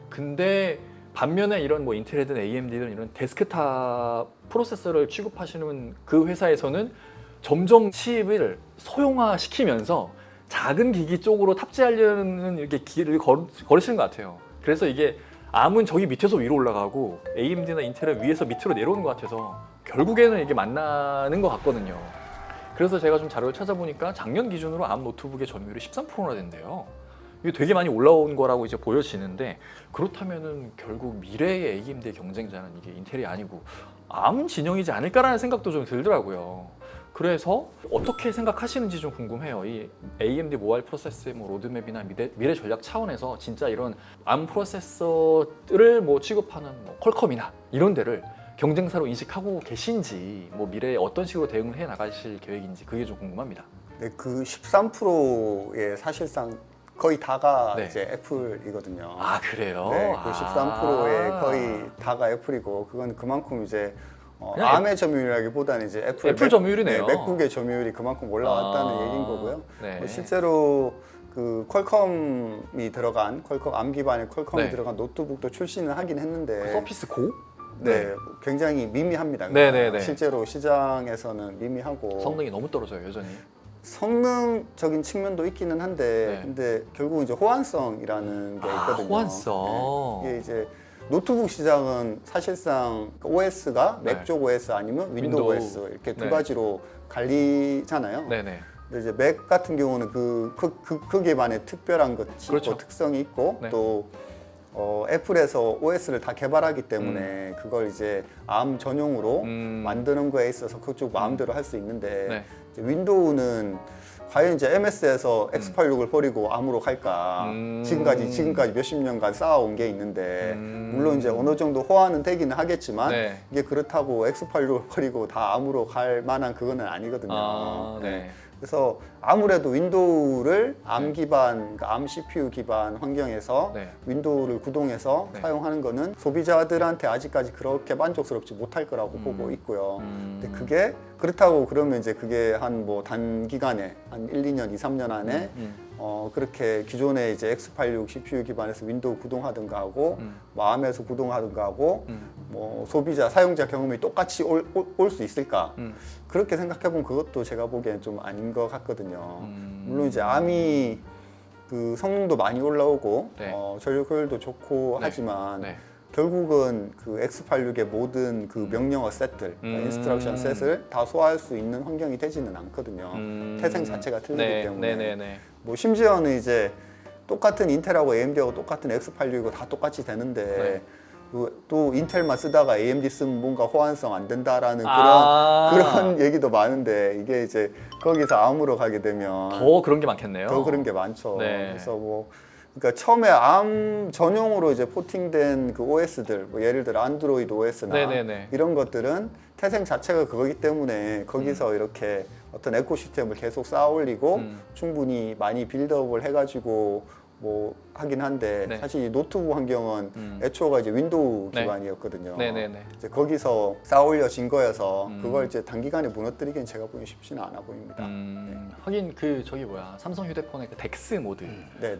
근데 반면에 이런 뭐 인텔이든 AMD든 이런 데스크탑 프로세서를 취급하시는 그 회사에서는 점점 칩을 소형화시키면서 작은 기기 쪽으로 탑재하려는 이렇게 길을 걸으시는 것 같아요. 그래서 이게 ARM은 저기 밑에서 위로 올라가고 AMD나 인텔은 위에서 밑으로 내려오는 것 같아서 결국에는 이게 만나는 것 같거든요. 그래서 제가 좀 자료를 찾아보니까 작년 기준으로 ARM 노트북의 점유율이 13%나 된대요. 이게 되게 많이 올라온 거라고 이제 보여지는데 그렇다면은 결국 미래의 AMD의 경쟁자는 이게 인텔이 아니고 ARM 진영이지 않을까라는 생각도 좀 들더라고요. 그래서 어떻게 생각하시는지 좀 궁금해요. 이 AMD 모바일 프로세서의 뭐 로드맵이나 미래 전략 차원에서 진짜 이런 ARM 프로세서를 뭐 취급하는 뭐 퀄컴이나 이런 데를 경쟁사로 인식하고 계신지 뭐 미래에 어떤 식으로 대응을 해 나가실 계획인지 그게 좀 궁금합니다. 네, 그 13%의 사실상 거의 다가 네. 이제 애플이거든요. 아 그래요? 네, 그 13%의 거의 다가 애플이고 그건 그만큼 이제 그냥 ARM의 점유율이라기보다는 이제 애플 점유율이네요. 맥북의 점유율이 그만큼 올라왔다는 얘기인 거고요. 네. 실제로 그 퀄컴이 들어간 퀄컴 ARM 기반의 퀄컴이 네. 들어간 노트북도 출시는 하긴 했는데 그 서피스 고? 네, 굉장히 미미합니다. 네네네. 실제로 시장에서는 미미하고 성능이 너무 떨어져요 여전히. 성능적인 측면도 있기는 한데 네. 근데 결국 이제 호환성이라는 게 있거든요. 호환성. 네. 이게 이제 노트북 시장은 사실상 OS가 네. 맥쪽 OS 아니면 윈도우 OS 이렇게 두 네. 가지로 갈리잖아요. 네네. 근데 이제 맥 같은 경우는 거기에만의 특별한 것이 그렇죠. 있고 특성이 있고 네. 또 애플에서 OS를 다 개발하기 때문에 그걸 이제 ARM 전용으로 만드는 거에 있어서 그쪽 마음대로 할 수 있는데 네. 이제 윈도우는 과연 이제 MS에서 X86을 버리고 ARM으로 갈까? 지금까지 몇십 년간 쌓아온 게 있는데 물론 이제 어느 정도 호환은 되기는 하겠지만 네. 이게 그렇다고 X86을 버리고 다 ARM으로 갈 만한 그거는 아니거든요. 아, 네. 그래서 아무래도 윈도우를 ARM 기반, 그러니까 ARM CPU 기반 환경에서 네. 윈도우를 구동해서 네. 사용하는 거는 소비자들한테 아직까지 그렇게 만족스럽지 못할 거라고 보고 있고요. 근데 그게 그렇다고 그러면 이제 그게 한 뭐 단기간에 한 1, 2년, 2, 3년 안에 그렇게 기존에 이제 X86 CPU 기반에서 윈도우 구동하든가 하고 뭐 ARM에서 구동하든가 하고 뭐 소비자, 사용자 경험이 똑같이 올 수 있을까? 그렇게 생각해보면 그것도 제가 보기엔 좀 아닌 것 같거든요. 물론 이제 ARM이 그 성능도 많이 올라오고 네. 전력 효율도 좋고 네. 하지만 네. 결국은 그 X86의 모든 그 명령어 셋들, 인스트럭션 셋을 다 소화할 수 있는 환경이 되지는 않거든요. 태생 자체가 틀리기 때문에. 뭐 심지어는 이제 똑같은 인텔하고 AMD하고 똑같은 X86이고 다 똑같이 되는데 또 인텔만 쓰다가 AMD 쓰면 뭔가 호환성 안 된다라는 그런 얘기도 많은데 이게 이제 거기서 ARM으로 가게 되면 더 그런 게 많겠네요. 더 그런 게 많죠. 그래서 뭐 그러니까 처음에 ARM 전용으로 이제 포팅된 그 OS들, 뭐 예를 들어 안드로이드 OS나 이런 것들은 태생 자체가 그거기 때문에 거기서 이렇게 어떤 에코시스템을 계속 쌓아 올리고 충분히 많이 빌드업을 해가지고 뭐 하긴 한데 사실 이 노트북 환경은 애초가 이제 윈도우 기반이었거든요. 이제 거기서 쌓아 올려진 거여서 그걸 이제 단기간에 무너뜨리기엔 제가 보기엔 쉽지는 않아 보입니다. 하긴 그 저기 뭐야 삼성 휴대폰의 그 덱스 모드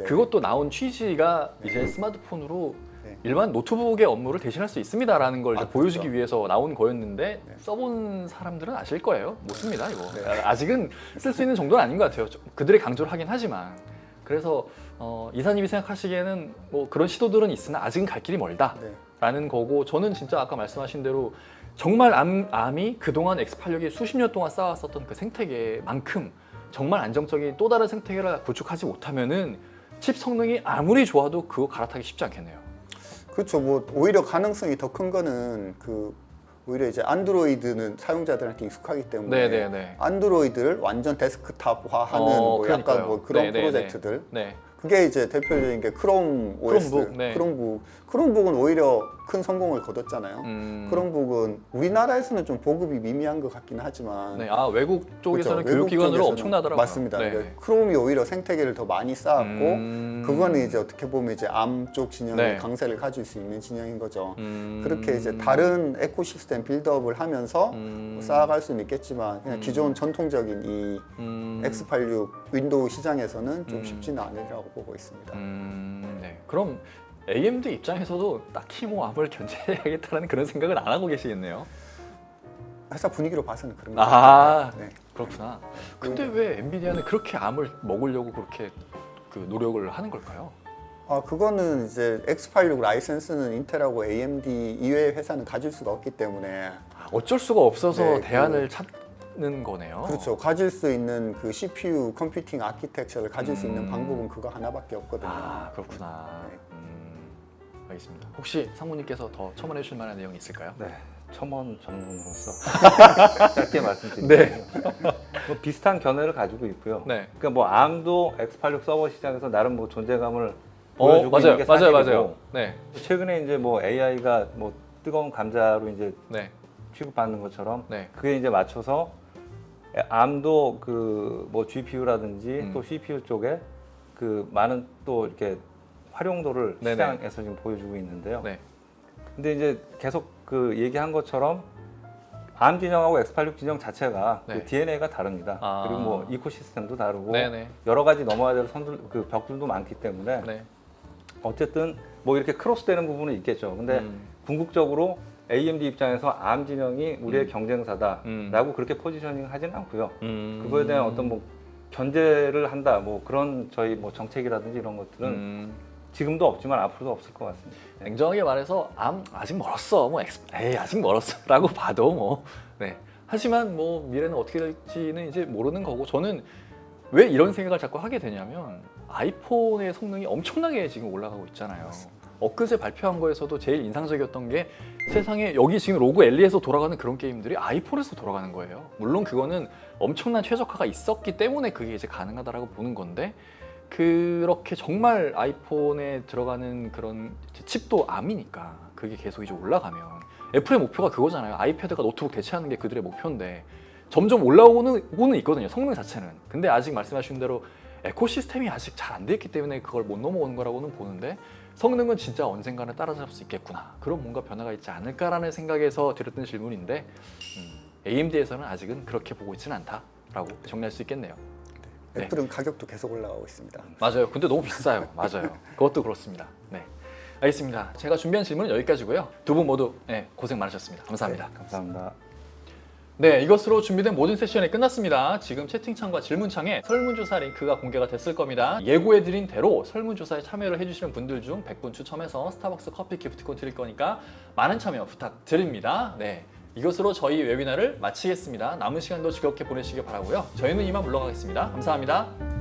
그것도 나온 취지가 이제 스마트폰으로 일반 노트북의 업무를 대신할 수 있습니다라는 걸 보여주기 그렇죠. 위해서 나온 거였는데 써본 사람들은 아실 거예요. 못 씁니다 이거. 아직은 쓸 수 있는 정도는 아닌 것 같아요. 그들의 강조를 하긴 하지만 그래서 이사님이 생각하시기에는 뭐 그런 시도들은 있으나 아직은 갈 길이 멀다라는 거고 저는 진짜 아까 말씀하신 대로 정말 암이 그동안 X86이 수십 년 동안 쌓아왔었던 그 생태계만큼 정말 안정적인 또 다른 생태계를 구축하지 못하면은 칩 성능이 아무리 좋아도 그거 갈아타기 쉽지 않겠네요. 그렇죠. 뭐 오히려 가능성이 더 큰 거는 그 오히려 이제 안드로이드는 사용자들한테 익숙하기 때문에 안드로이드를 완전 데스크탑화하는 뭐 약간 뭐 그런 프로젝트들. 그게 이제 대표적인 게 크롬 OS, 크롬북은 오히려 큰 성공을 거뒀잖아요. 크롬북은 우리나라에서는 좀 보급이 미미한 것 같긴 하지만 외국 쪽에서는 그렇죠. 교육기관으로 엄청나더라고요. 맞습니다. 크롬이 오히려 생태계를 더 많이 쌓았고 그거는 이제 어떻게 보면 이제 암 쪽 진영의 강세를 가질 수 있는 진영인 거죠. 그렇게 이제 다른 에코시스템 빌드업을 하면서 쌓아갈 수는 있겠지만 그냥 기존 전통적인 이 X86 윈도우 시장에서는 좀 쉽지는 않으리라고 보고 있습니다. 그럼 AMD 입장에서도 딱히 뭐 암을 견제해야겠다는 그런 생각은 안 하고 계시겠네요. 회사 분위기로 봐서는 그런 것 같아요. 그렇구나. 근데 왜 엔비디아는 그렇게 암을 먹으려고 그렇게 그 노력을 하는 걸까요? 그거는 이제 X86 라이센스는 인텔하고 AMD 이외의 회사는 가질 수가 없기 때문에 어쩔 수가 없어서 대안을 찾는 거네요. 그렇죠. 가질 수 있는 그 CPU 컴퓨팅 아키텍처를 가질 수 있는 방법은 그거 하나밖에 없거든요. 그렇구나. 알겠습니다. 혹시 상무님께서 더 첨언해 주실 만한 내용이 있을까요? 첨언 전문으로서 짧게 말씀드리면 뭐 비슷한 견해를 가지고 있고요. 그러니까 뭐 ARM도 X86 서버 시장에서 나름 뭐 존재감을 보여주고 있는 게 사실이고 최근에 이제 뭐 AI가 뭐 뜨거운 감자로 이제 취급받는 것처럼 그게 이제 맞춰서 ARM도 그 뭐 GPU라든지 또 CPU 쪽에 그 많은 또 이렇게 활용도를 시장에서 지금 보여주고 있는데요. 근데 이제 계속 그 얘기한 것처럼 ARM 진영하고 X86 진영 자체가 그 DNA가 다릅니다. 그리고 뭐 이코시스템도 다르고 여러 가지 넘어야 될 선들 그 벽들도 많기 때문에 어쨌든 뭐 이렇게 크로스되는 부분은 있겠죠. 근데 궁극적으로 AMD 입장에서 ARM 진영이 우리의 경쟁사다라고 그렇게 포지셔닝 하진 않고요. 그거에 대한 어떤 뭐 견제를 한다, 뭐 그런 저희 뭐 정책이라든지 이런 것들은 지금도 없지만 앞으로도 없을 것 같습니다. 냉정하게 말해서 암 아직 멀었어, 뭐 아직 멀었어라고 봐도 뭐 하지만 뭐 미래는 어떻게 될지는 이제 모르는 거고 저는 왜 이런 생각을 자꾸 하게 되냐면 아이폰의 성능이 엄청나게 지금 올라가고 있잖아요. 엊그제 발표한 거에서도 제일 인상적이었던 게 세상에 여기 지금 로그 엘리에서 돌아가는 그런 게임들이 아이폰에서 돌아가는 거예요. 물론 그거는 엄청난 최적화가 있었기 때문에 그게 이제 가능하다라고 보는 건데 그렇게 정말 아이폰에 들어가는 그런 칩도 암이니까 그게 계속 이제 올라가면 애플의 목표가 그거잖아요. 아이패드가 노트북 대체하는 게 그들의 목표인데 점점 올라오고는 있거든요. 성능 자체는. 근데 아직 말씀하신 대로 에코시스템이 아직 잘 안 돼 있기 때문에 그걸 못 넘어오는 거라고는 보는데 성능은 진짜 언젠가는 따라잡을 수 있겠구나. 그런 뭔가 변화가 있지 않을까라는 생각에서 드렸던 질문인데 AMD에서는 아직은 그렇게 보고 있지는 않다라고 정리할 수 있겠네요. 애플은 가격도 계속 올라가고 있습니다. 맞아요. 근데 너무 비싸요. 맞아요. 그것도 그렇습니다. 알겠습니다. 제가 준비한 질문은 여기까지고요. 두 분 모두 고생 많으셨습니다. 감사합니다. 감사합니다. 네, 이것으로 준비된 모든 세션이 끝났습니다. 지금 채팅창과 질문창에 설문조사 링크가 공개가 됐을 겁니다. 예고해드린 대로 설문조사에 참여를 해주시는 분들 중 100분 추첨해서 스타벅스 커피 기프티콘 드릴 거니까 많은 참여 부탁드립니다. 네, 이것으로 저희 웨비나를 마치겠습니다. 남은 시간도 즐겁게 보내시길 바라고요. 저희는 이만 물러가겠습니다. 감사합니다.